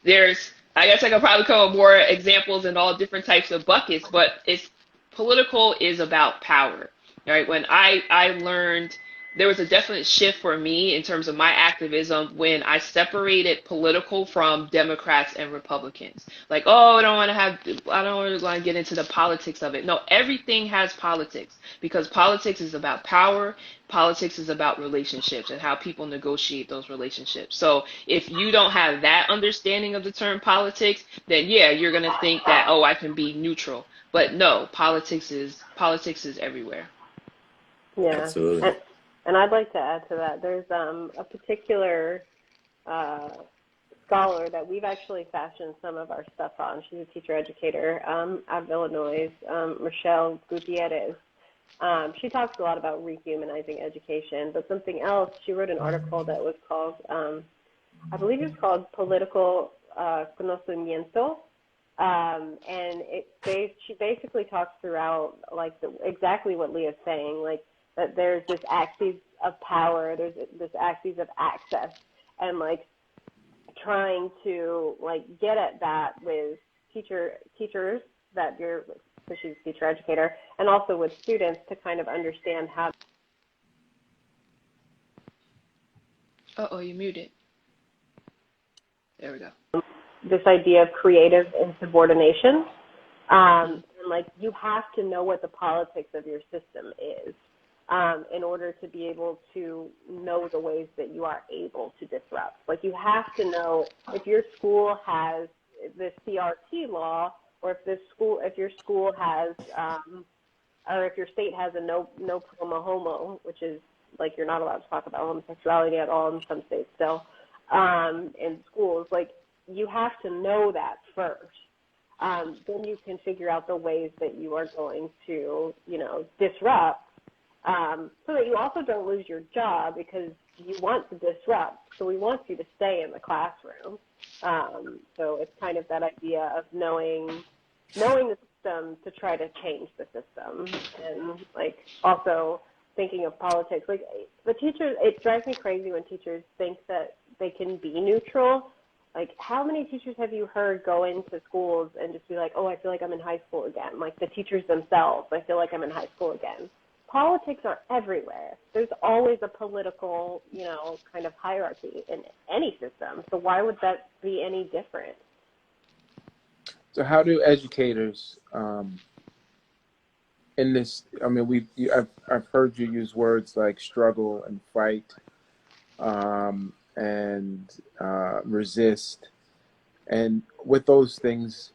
there's I guess I could probably come up with more examples in all different types of buckets, but it's political is about power, right? When I learned there was a definite shift for me in terms of my activism when I separated political from Democrats and Republicans. Like, oh, I don't really want to get into the politics of it. No, everything has politics because politics is about power. Politics is about relationships and how people negotiate those relationships. So if you don't have that understanding of the term politics, then yeah, you're going to think that, oh, I can be neutral. But no, politics is everywhere. Yeah, Absolutely. and I'd like to add to that. There's a particular uh, scholar that we've actually fashioned some of our stuff on. She's a teacher educator out of Illinois, Rochelle Gutierrez. She talks a lot about rehumanizing education, but something else, she wrote an article that was called, I believe it's called Political Conocimiento. And she basically talks throughout, like, exactly what Leah's saying, like, that there's this axis of power, there's this axis of access, and, like, trying to, like, get at that with teachers that you're, so she's a teacher educator, and also with students to kind of understand how. Uh-oh, you muted. There we go. This idea of creative insubordination. And like, you have to know what the politics of your system is in order to be able to know the ways that you are able to disrupt. Like, you have to know if your school has the CRT law, or if your school has, or if your state has a no promo homo, which is like, you're not allowed to talk about homosexuality at all in some states still, in schools. Like, you have to know that first. Then you can figure out the ways that you are going to, disrupt, so that you also don't lose your job, because you want to disrupt. So we want you to stay in the classroom. So it's kind of that idea of knowing the system to try to change the system, and like also thinking of politics. Like, the teachers, it drives me crazy when teachers think that they can be neutral. Like, how many teachers have you heard go into schools and just be like, oh, I feel like I'm in high school again? Like, the teachers themselves, I feel like I'm in high school again. Politics are everywhere. There's always a political, kind of hierarchy in any system. So why would that be any different? So how do educators in this? I mean, I've heard you use words like struggle and fight, and resist, and with those things,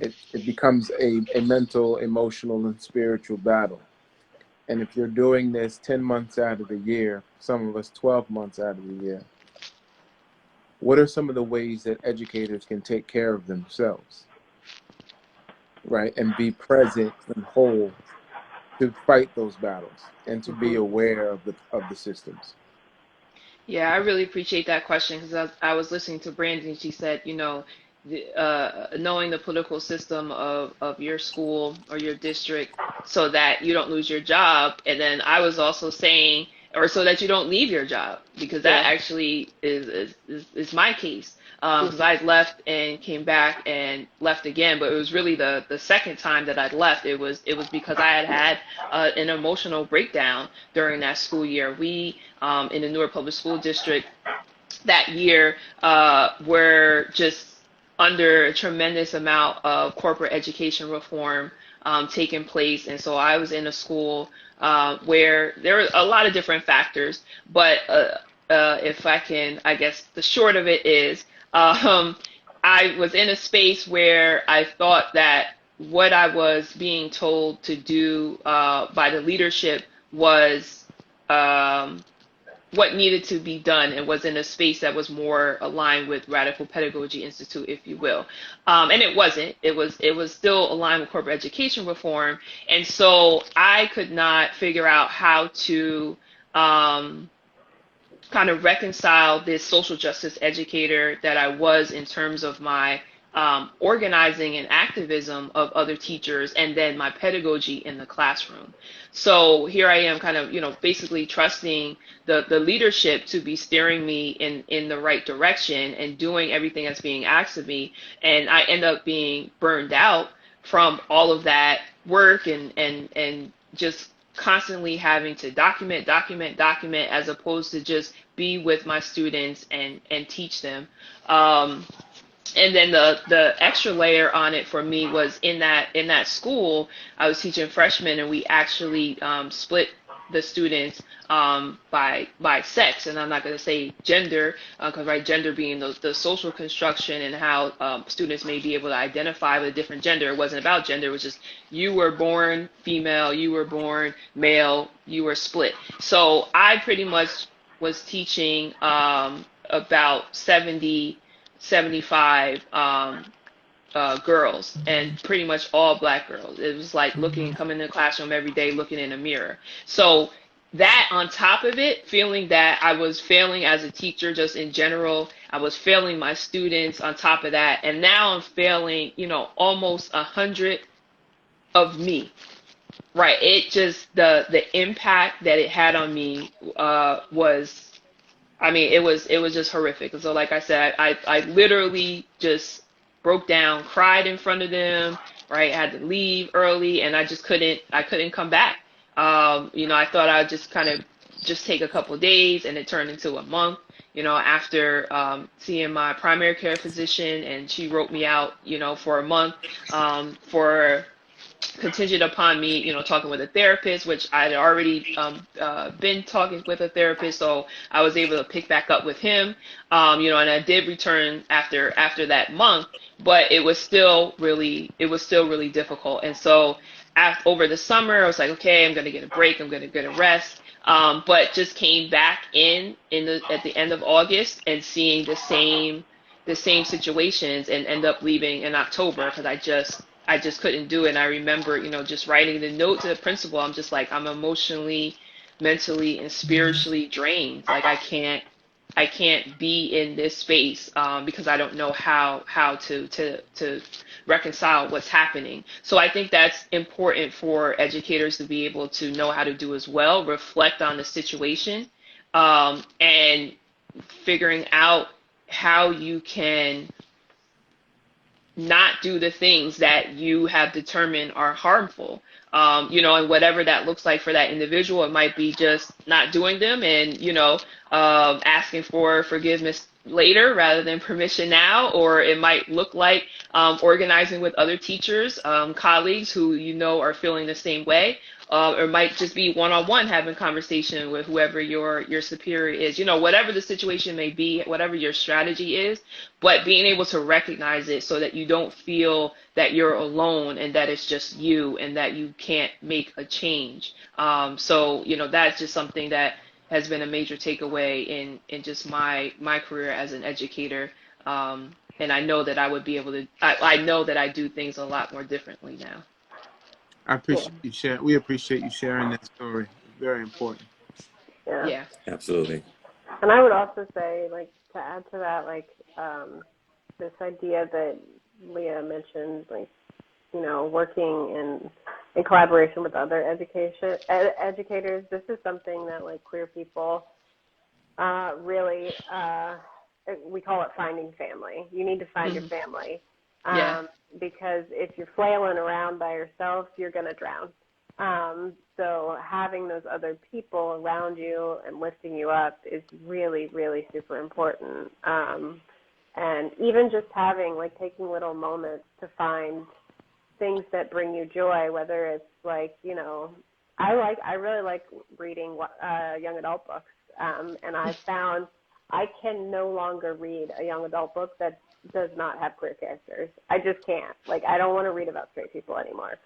it becomes a mental, emotional, and spiritual battle. And if you're doing this 10 months out of the year, some of us 12 months out of the year, what are some of the ways that educators can take care of themselves, right, and be present and whole to fight those battles and to be aware of the systems? Yeah, I really appreciate that question because I was listening to Brandy and she said, knowing the political system of your school or your district so that you don't lose your job. And then I was also saying, or so that you don't leave your job, because that Yeah. actually is my case. Because I left and came back and left again, but it was really the second time that I'd left. It was because I had an emotional breakdown during that school year. We in the Newark Public School District that year were just under a tremendous amount of corporate education reform taking place. And so I was in a school where there were a lot of different factors, but if I can, I guess the short of it is I was in a space where I thought that what I was being told to do by the leadership was what needed to be done, and was in a space that was more aligned with Radical Pedagogy Institute, if you will. And it wasn't. It was still aligned with corporate education reform. And so I could not figure out how to kind of reconcile this social justice educator that I was in terms of my organizing and activism of other teachers, and then my pedagogy in the classroom. So here I am kind of, basically trusting the leadership to be steering me in the right direction and doing everything that's being asked of me. And I end up being burned out from all of that work and just constantly having to document as opposed to just be with my students and teach them. And then the extra layer on it for me was in that school, I was teaching freshmen, and we actually split the students by sex, and I'm not going to say gender, because right, gender being the social construction and how students may be able to identify with a different gender. It wasn't about gender; it was just you were born female, you were born male, you were split. So I pretty much was teaching about 75 girls, and pretty much all black girls. It was like coming in the classroom every day, looking in a mirror. So that on top of it, feeling that I was failing as a teacher just in general, I was failing my students on top of that, and now I'm failing, almost 100 of me. Right. It just, the impact that it had on me was, I mean, it was just horrific. So like I said, I literally just broke down, cried in front of them, right? I had to leave early, and I couldn't come back. I thought I'd just kind of just take a couple of days, and it turned into a month, after seeing my primary care physician, and she wrote me out, for a month, for contingent upon me, talking with a therapist, which I had already been talking with a therapist, so I was able to pick back up with him, and I did return after that month, but it was still really difficult. And so over the summer, I was like, okay, I'm going to get a break, I'm going to get a rest, but just came back at the end of August and seeing the same situations, and end up leaving in October because I just couldn't do it. And I remember, just writing the note to the principal. I'm just like, I'm emotionally, mentally, and spiritually drained. Like I can't be in this space because I don't know how to reconcile what's happening. So I think that's important for educators to be able to know how to do as well, reflect on the situation, and figuring out how you can not do the things that you have determined are harmful. And whatever that looks like for that individual, it might be just not doing them, and, asking for forgiveness later rather than permission now, or it might look like organizing with other teachers, colleagues who are feeling the same way, or it might just be one-on-one having conversation with whoever your superior is, whatever the situation may be, whatever your strategy is, but being able to recognize it so that you don't feel that you're alone and that it's just you and that you can't make a change. So that's just something that has been a major takeaway in just my career as an educator. And I know that I would be able to, I know that I do things a lot more differently now. I appreciate you sharing. We appreciate you sharing that story. It's very important. Yeah. Absolutely. And I would also say, like, to add to that, like, this idea that Leah mentioned, like, working in collaboration with other educators. This is something that, like, queer people really, we call it finding family. You need to find your family. Because if you're flailing around by yourself, you're going to drown. So having those other people around you and lifting you up is really, really super important. And even just taking little moments to find things that bring you joy, whether it's like, I really like reading young adult books. And I found I can no longer read a young adult book that does not have queer characters. I just can't. Like, I don't want to read about straight people anymore.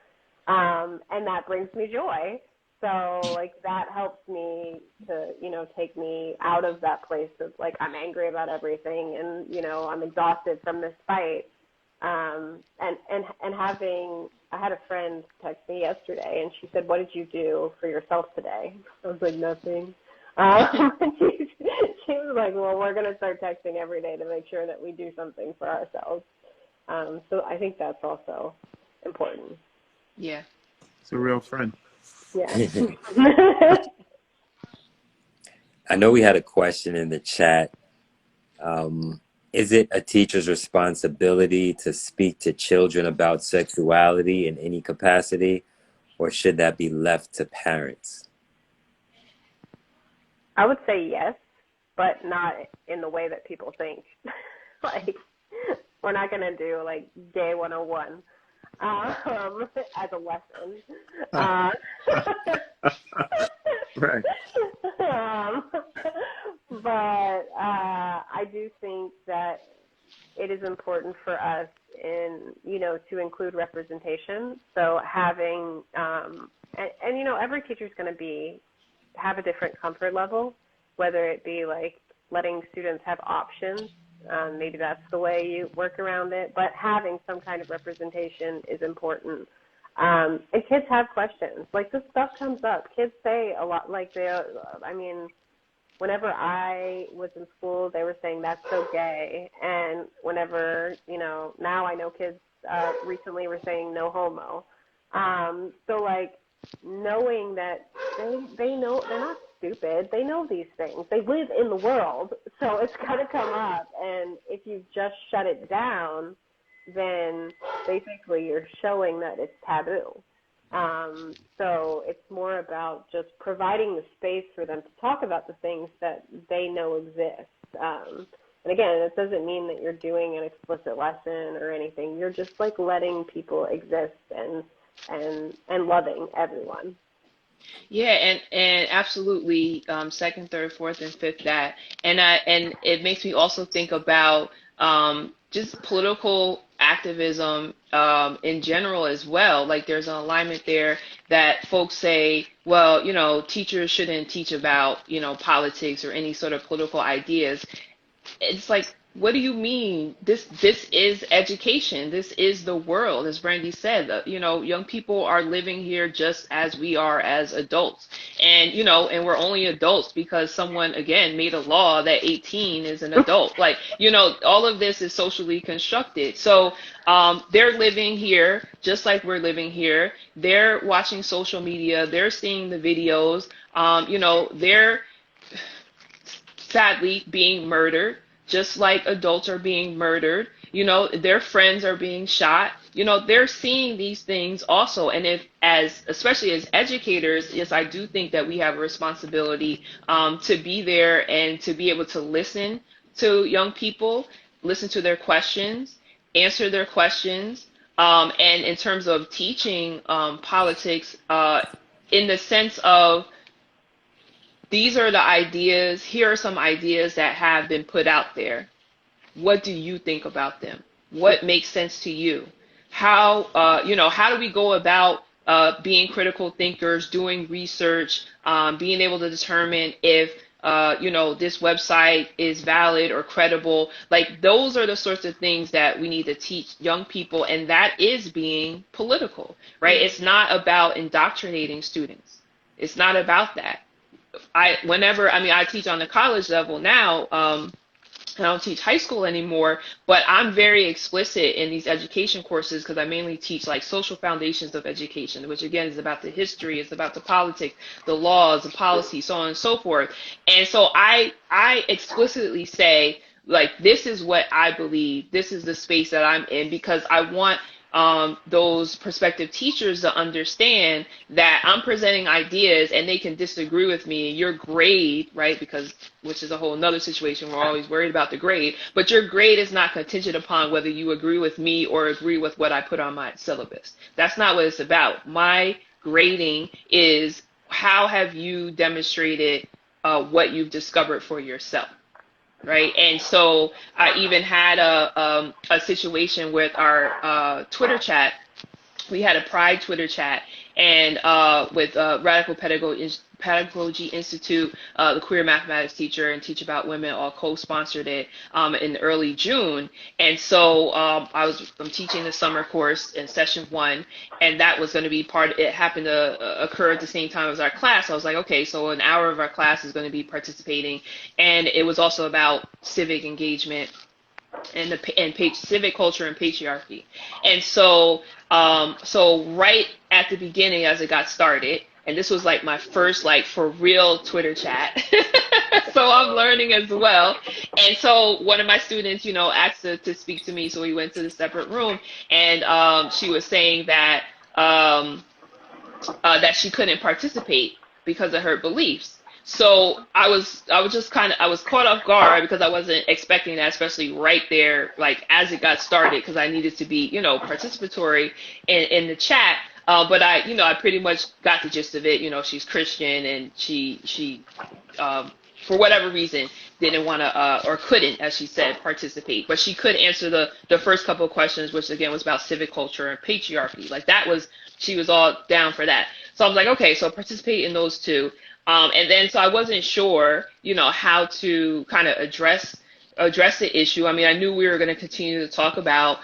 And that brings me joy. So, like, that helps me to, take me out of that place of, like, I'm angry about everything and, I'm exhausted from this fight. And I had a friend text me yesterday, and she said, "What did you do for yourself today?" I was like, "Nothing." She was like, "Well, we're going to start texting every day to make sure that we do something for ourselves." So I think that's also important. Yeah. It's a real friend. Yeah. I know we had a question in the chat. Is it a teacher's responsibility to speak to children about sexuality in any capacity, or should that be left to parents? I would say yes, but not in the way that people think. Like, we're not going to do like gay 101 as a lesson. Right. But I do think that it is important for us to include representation. So having, every teacher is going to have a different comfort level, whether it be like letting students have options. Maybe that's the way you work around it, but having some kind of representation is important. And kids have questions. Like, this stuff comes up. Kids say a lot, like, whenever I was in school, they were saying that's so gay. And whenever, now I know kids recently were saying no homo. So, like, knowing that they know, they're not stupid. They know these things. They live in the world. So it's going to come up. And if you just shut it down, then basically you're showing that it's taboo. So it's more about just providing the space for them to talk about the things that they know exist. And again, it doesn't mean that you're doing an explicit lesson or anything. You're just like letting people exist and loving everyone. Yeah, and absolutely, second, third, fourth, and fifth that, and it makes me also think about just political activism in general as well. Like, there's an alignment there that folks say, well, teachers shouldn't teach about politics or any sort of political ideas. It's like, what do you mean? This is education. This is the world, as Brandy said. Young people are living here just as we are as adults, and and we're only adults because someone again made a law that 18 is an adult. Like, all of this is socially constructed. So they're living here just like we're living here. They're watching social media. They're seeing the videos. They're sadly being murdered, just like adults are being murdered. Their friends are being shot. They're seeing these things also. And especially as educators, yes, I do think that we have a responsibility to be there and to be able to listen to young people, listen to their questions, answer their questions. And in terms of teaching politics, in the sense of, these are the ideas. Here are some ideas that have been put out there. What do you think about them? What makes sense to you? How do we go about being critical thinkers, doing research, being able to determine if this website is valid or credible? Like, those are the sorts of things that we need to teach young people, and that is being political, right? It's not about indoctrinating students. It's not about that. I teach on the college level now. I don't teach high school anymore, but I'm very explicit in these education courses because I mainly teach like social foundations of education, which again is about the history, it's about the politics, the laws, the policy, so on and so forth. And so I explicitly say, like, this is what I believe, this is the space that I'm in, because I want those prospective teachers to understand that I'm presenting ideas and they can disagree with me. Your grade, right, which is a whole nother situation, we're always worried about the grade, but your grade is not contingent upon whether you agree with me or agree with what I put on my syllabus. That's not what it's about. My grading is, how have you demonstrated what you've discovered for yourself? Right. And so I even had a situation with our Twitter chat. We had a Pride Twitter chat, and with Radical Pedagogy Institute, the queer mathematics teacher and Teach About Women all co-sponsored it in early June. And so I'm teaching the summer course in session 1, and that was going to be it happened to occur at the same time as our class. I was like, okay, so an hour of our class is going to be participating, and it was also about civic engagement. and civic culture and patriarchy. And so so right at the beginning, as it got started, and this was like my first like for real Twitter chat. So I'm learning as well. And so one of my students, you know, asked to speak to me, so we went to the separate room, and she was saying that that she couldn't participate because of her beliefs. So I was just kind of, I was caught off guard because I wasn't expecting that, especially right there, like as it got started, because I needed to be, you know, participatory in the chat. But you know, I pretty much got the gist of it. You know, she's Christian, and she for whatever reason didn't want to or couldn't, as she said, participate. But she could answer the first couple of questions, which again was about civic culture and patriarchy. Like that was, she was all down for that. So I was like, okay, so participate in those two. And then so I wasn't sure, you know, how to kind of address the issue. I mean, I knew we were going to continue to talk about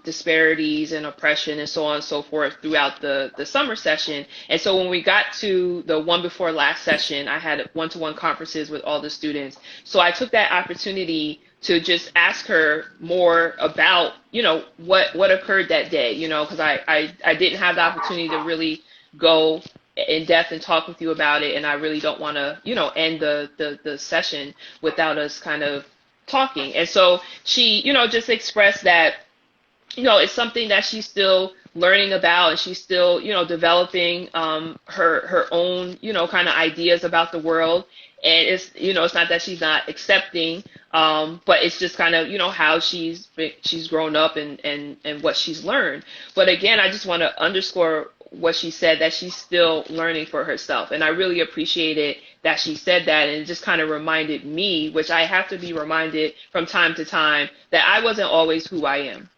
disparities and oppression and so on and so forth throughout the summer session. And so when we got to the one before last session, I had one-to-one conferences with all the students. So I took that opportunity to just ask her more about, you know, what occurred that day, you know, because I didn't have the opportunity to really go in depth and talk with you about it, and I really don't want to, you know, end the session without us kind of talking. And so she, you know, just expressed that, you know, it's something that she's still learning about, and she's still, you know, developing her own, you know, kind of ideas about the world. And it's, you know, it's not that she's not accepting, but it's just kind of, you know, how she's grown up and what she's learned. But again, I just want to underscore what she said, that she's still learning for herself. And I really appreciated that she said that, and it just kind of reminded me, which I have to be reminded from time to time, that I wasn't always who I am.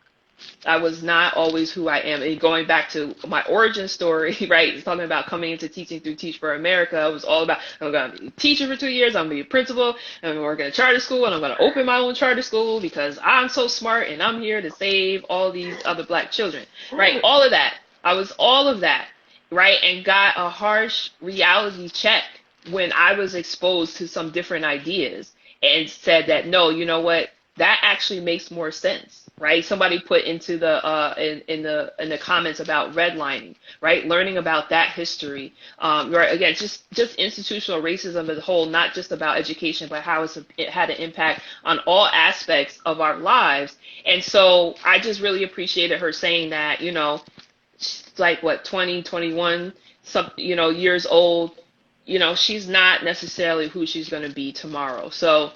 I was not always who I am. And going back to my origin story, right, talking about coming into teaching through Teach for America, it was all about, I'm going to be a teacher for 2 years, I'm going to be a principal, and I'm going to work at a charter school, and I'm going to open my own charter school because I'm so smart and I'm here to save all these other Black children, right? All of that. I was all of that, right? And got a harsh reality check when I was exposed to some different ideas and said that, no, you know what, that actually makes more sense. Right? Somebody put into the in the comments about redlining, right? Learning about that history, right? Again, just institutional racism as a whole, not just about education, but how it had an impact on all aspects of our lives. And so I just really appreciated her saying that, you know, she's like what, 20, 21, some, you know, years old, you know, she's not necessarily who she's going to be tomorrow. So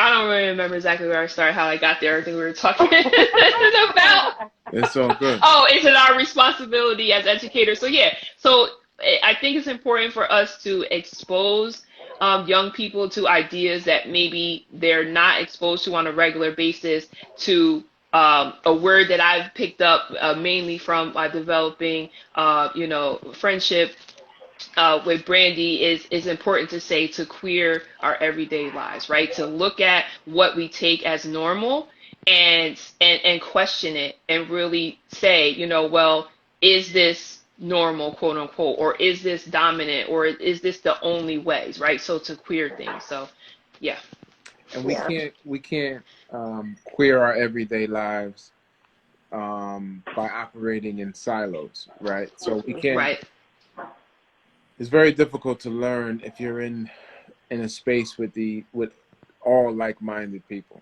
I don't really remember exactly where I started, how I got there. I think we were talking about. It's all good. Oh, it's our responsibility as educators. So yeah, so I think it's important for us to expose young people to ideas that maybe they're not exposed to on a regular basis, to a word that I've picked up mainly from my developing, you know, friendship with Brandy is important to say, to queer our everyday lives, right? To look at what we take as normal and question it and really say, you know, well, is this normal, quote unquote, or is this dominant, or is this the only ways, right? So to queer things. So yeah. And we can't queer our everyday lives by operating in silos, right? So we can't. Right. It's very difficult to learn if you're in a space with all like-minded people.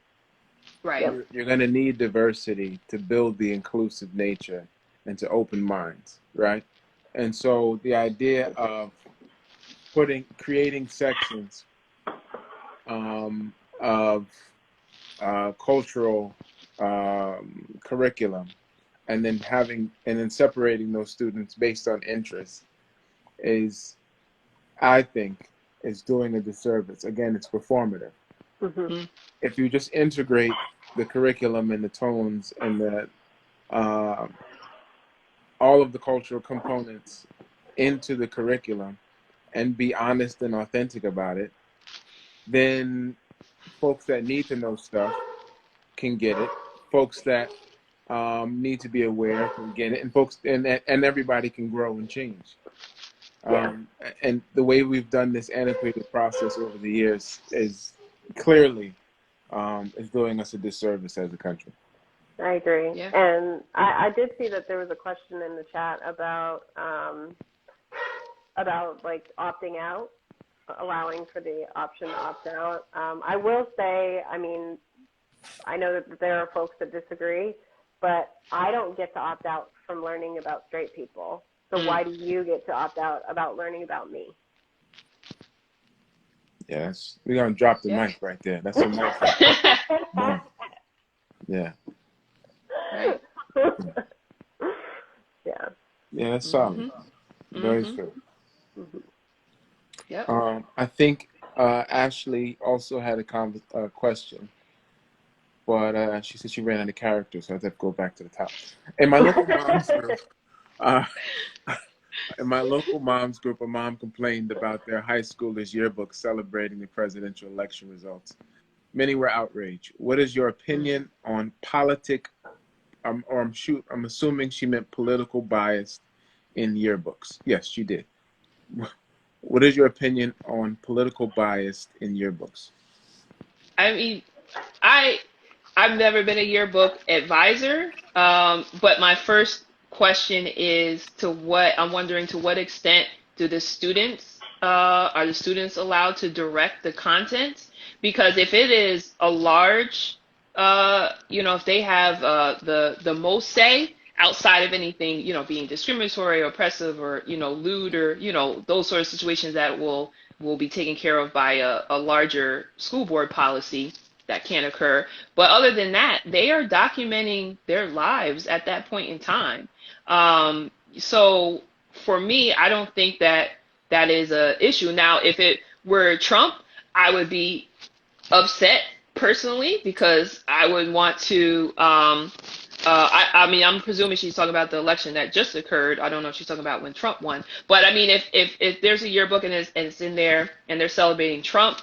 Right. You're going to need diversity to build the inclusive nature and to open minds, right? And so the idea of creating sections of cultural curriculum, and then separating those students based on interests I think, is doing a disservice. Again, it's performative. Mm-hmm. If you just integrate the curriculum and the tones and the all of the cultural components into the curriculum and be honest and authentic about it, then folks that need to know stuff can get it. Folks that need to be aware can get it, and folks and everybody can grow and change. And the way we've done this antiquated process over the years is clearly is doing us a disservice as a country. I agree. Yeah. And I did see that there was a question in the chat about like opting out, allowing for the option to opt out. I will say, I mean, I know that there are folks that disagree, but I don't get to opt out from learning about straight people. So why do you get to opt out about learning about me? Yes, we're gonna drop the mic right there. That's a mic. Yeah. Right. Yeah. Yeah, that's solid. Very true. Yep. I think Ashley also had a question, but she said she ran out of characters, so I have to go back to the top. In my local moms group, uh, a mom complained about their high schoolers' yearbook celebrating the presidential election results. Many were outraged. What is your opinion on I'm assuming she meant political bias in yearbooks. Yes, she did. What is your opinion on political bias in yearbooks? I mean, I've never been a yearbook advisor, but my first question is I'm wondering to what extent do the students are the students allowed to direct the content? Because if it is a large, if they have the most say outside of anything, being discriminatory or oppressive or lewd or those sort of situations that will be taken care of by a larger school board policy that can occur. But other than that, they are documenting their lives at that point in time. So for me, I don't think that is a issue. Now, if it were Trump, I would be upset personally because I would want to. I mean, I'm presuming she's talking about the election that just occurred. I don't know if she's talking about when Trump won. But I mean, if there's a yearbook and it's in there and they're celebrating Trump,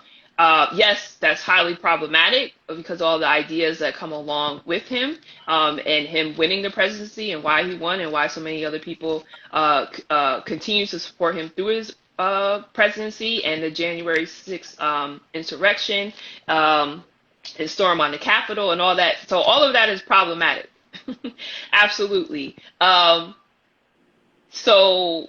yes, that's highly problematic because all the ideas that come along with him and him winning the presidency and why he won and why so many other people continue to support him through his presidency and the January 6th insurrection, his storm on the Capitol and all that. So all of that is problematic. Absolutely. So,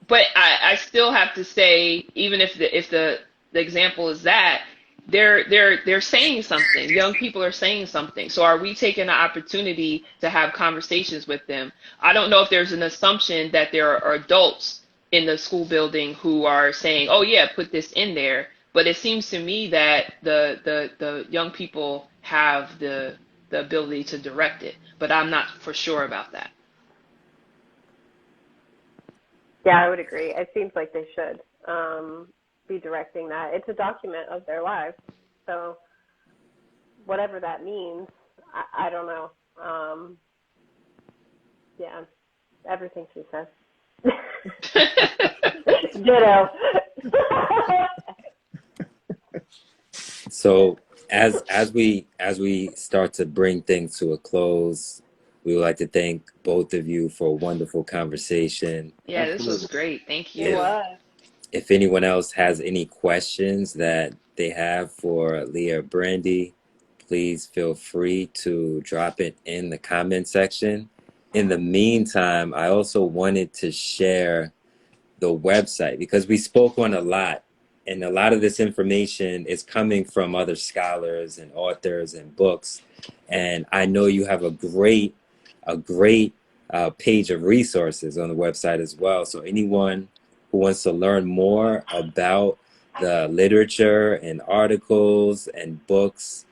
but I still have to say, even if the example is that they're saying something. Young people are saying something. So are we taking the opportunity to have conversations with them? I don't know if there's an assumption that there are adults in the school building who are saying, "Oh yeah, put this in there." But it seems to me that the young people have the ability to direct it. But I'm not for sure about that. Yeah, I would agree. It seems like they should be directing that. It's a document of their lives. So whatever that means, I don't know. Yeah, everything she says. Ditto. So as we start to bring things to a close, we would like to thank both of you for a wonderful conversation. Yeah, this was great. Thank It you. was. If anyone else has any questions that they have for Leah or Brandy, please feel free to drop it in the comment section. In the meantime, I also wanted to share the website because we spoke on a lot, and a lot of this information is coming from other scholars and authors and books. And I know you have a great page of resources on the website as well. So anyone who wants to learn more about the literature and articles and books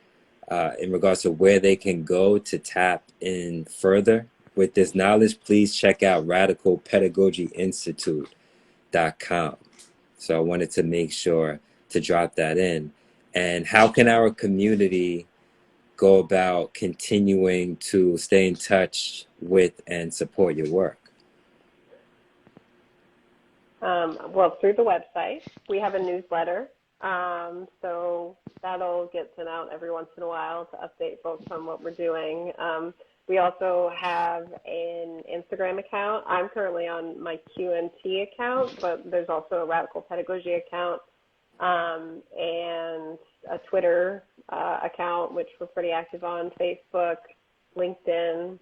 in regards to where they can go to tap in further with this knowledge, please check out radicalpedagogyinstitute.com. So I wanted to make sure to drop that in. And how can our community go about continuing to stay in touch with and support your work? Well, through the website. We have a newsletter. So that'll get sent out every once in a while to update folks on what we're doing. We also have an Instagram account. I'm currently on my QNT account, but there's also a Radical Pedagogy account. and a Twitter account, which we're pretty active on, Facebook, LinkedIn,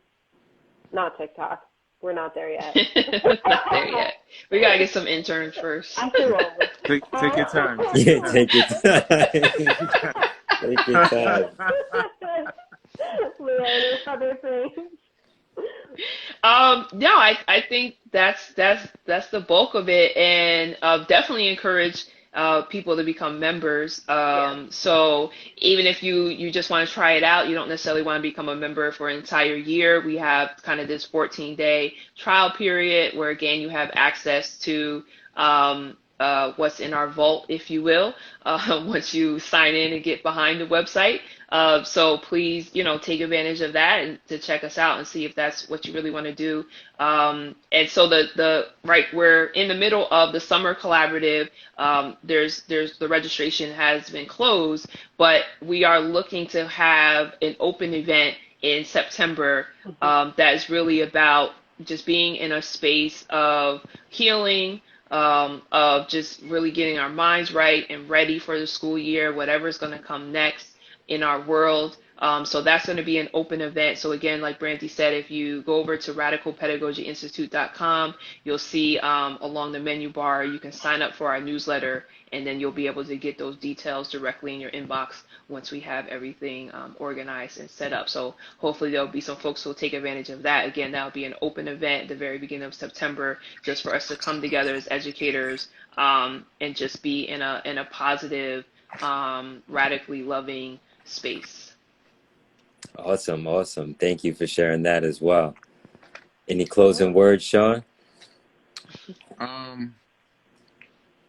not TikTok. We're not there yet. Not there yet. We gotta get some interns first. I'm too old. Take your time. Yeah, take your time. Take your time. Take your time. Leah, any other things? No, I think that's the bulk of it, and definitely encourage people to become members. So even if you just want to try it out, you don't necessarily want to become a member for an entire year. We have kind of this 14-day trial period where again you have access to what's in our vault, if you will, once you sign in and get behind the website. So please, take advantage of that and to check us out and see if that's what you really want to do. And so we're in the middle of the summer collaborative. There's the registration has been closed, but we are looking to have an open event in September that is really about just being in a space of healing, of just really getting our minds right and ready for the school year, whatever's going to come next in our world. So that's going to be an open event. So again, like Brandy said, if you go over to radicalpedagogyinstitute.com, you'll see along the menu bar, you can sign up for our newsletter, and then you'll be able to get those details directly in your inbox once we have everything organized and set up. So hopefully there'll be some folks who will take advantage of that. Again, that'll be an open event at the very beginning of September, just for us to come together as educators and just be in a positive, radically loving space. Awesome. Thank you for sharing that as well. Any closing words, Sean?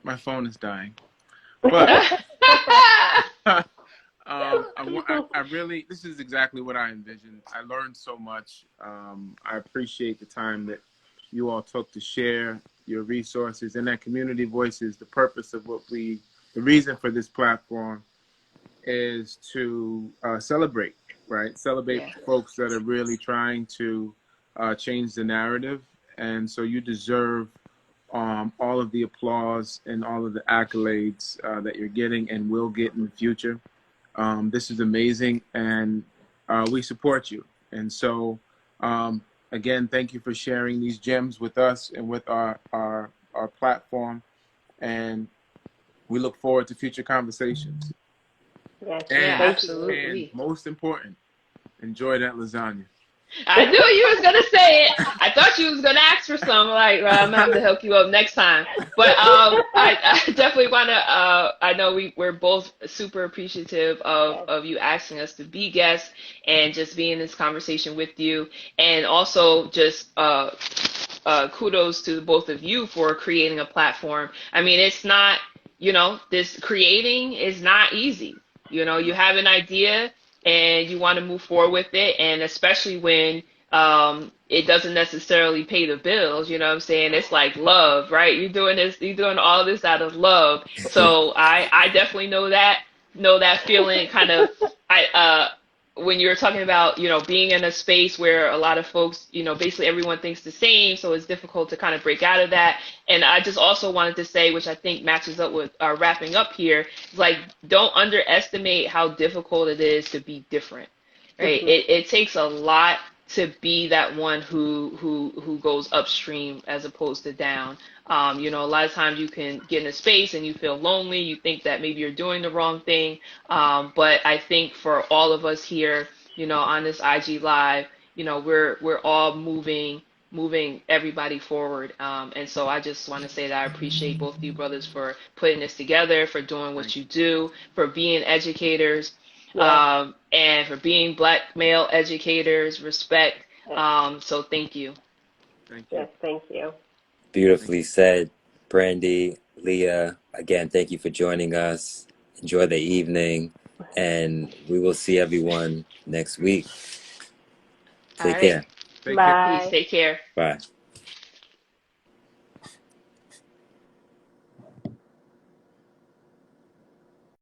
My phone is dying, but I really, this is exactly what I envisioned. I learned so much. I appreciate the time that you all took to share your resources, and that community voice is the purpose of the reason for this platform is to celebrate, right? Celebrate folks that are really trying to change the narrative. And so you deserve all of the applause and all of the accolades that you're getting and will get in the future. This is amazing, and we support you. And so, again, thank you for sharing these gems with us and with our platform. And we look forward to future conversations. Yes, absolutely. And most important, enjoy that lasagna. I knew you was gonna say it. I thought you was gonna ask for some. Like, well, I'm gonna have to hook you up next time. But I definitely wanna. I know we're both super appreciative of you asking us to be guests and just be in this conversation with you, and also just kudos to both of you for creating a platform. I mean, it's not, this creating is not easy. You have an idea and you want to move forward with it, and especially when it doesn't necessarily pay the bills, you know what I'm saying? It's like love, right? You're doing all this out of love. So I definitely know that feeling kind of. When you were talking about, being in a space where a lot of folks, basically everyone thinks the same, so it's difficult to kind of break out of that. And I just also wanted to say, which I think matches up with our wrapping up here, like, don't underestimate how difficult it is to be different, right? Mm-hmm. It takes a lot to be that one who goes upstream as opposed to down. A lot of times you can get in a space and you feel lonely. You think that maybe you're doing the wrong thing. But I think for all of us here, on this IG Live, we're all moving everybody forward. And so I just want to say that I appreciate both of you brothers for putting this together, for doing what you do, for being educators, and for being Black male educators. Respect. So thank you. Thank you. Yes, thank you. Beautifully said, Brandy, Leah. Again, thank you for joining us. Enjoy the evening, and we will see everyone next week. Take care. Bye. Peace. Take care. Bye.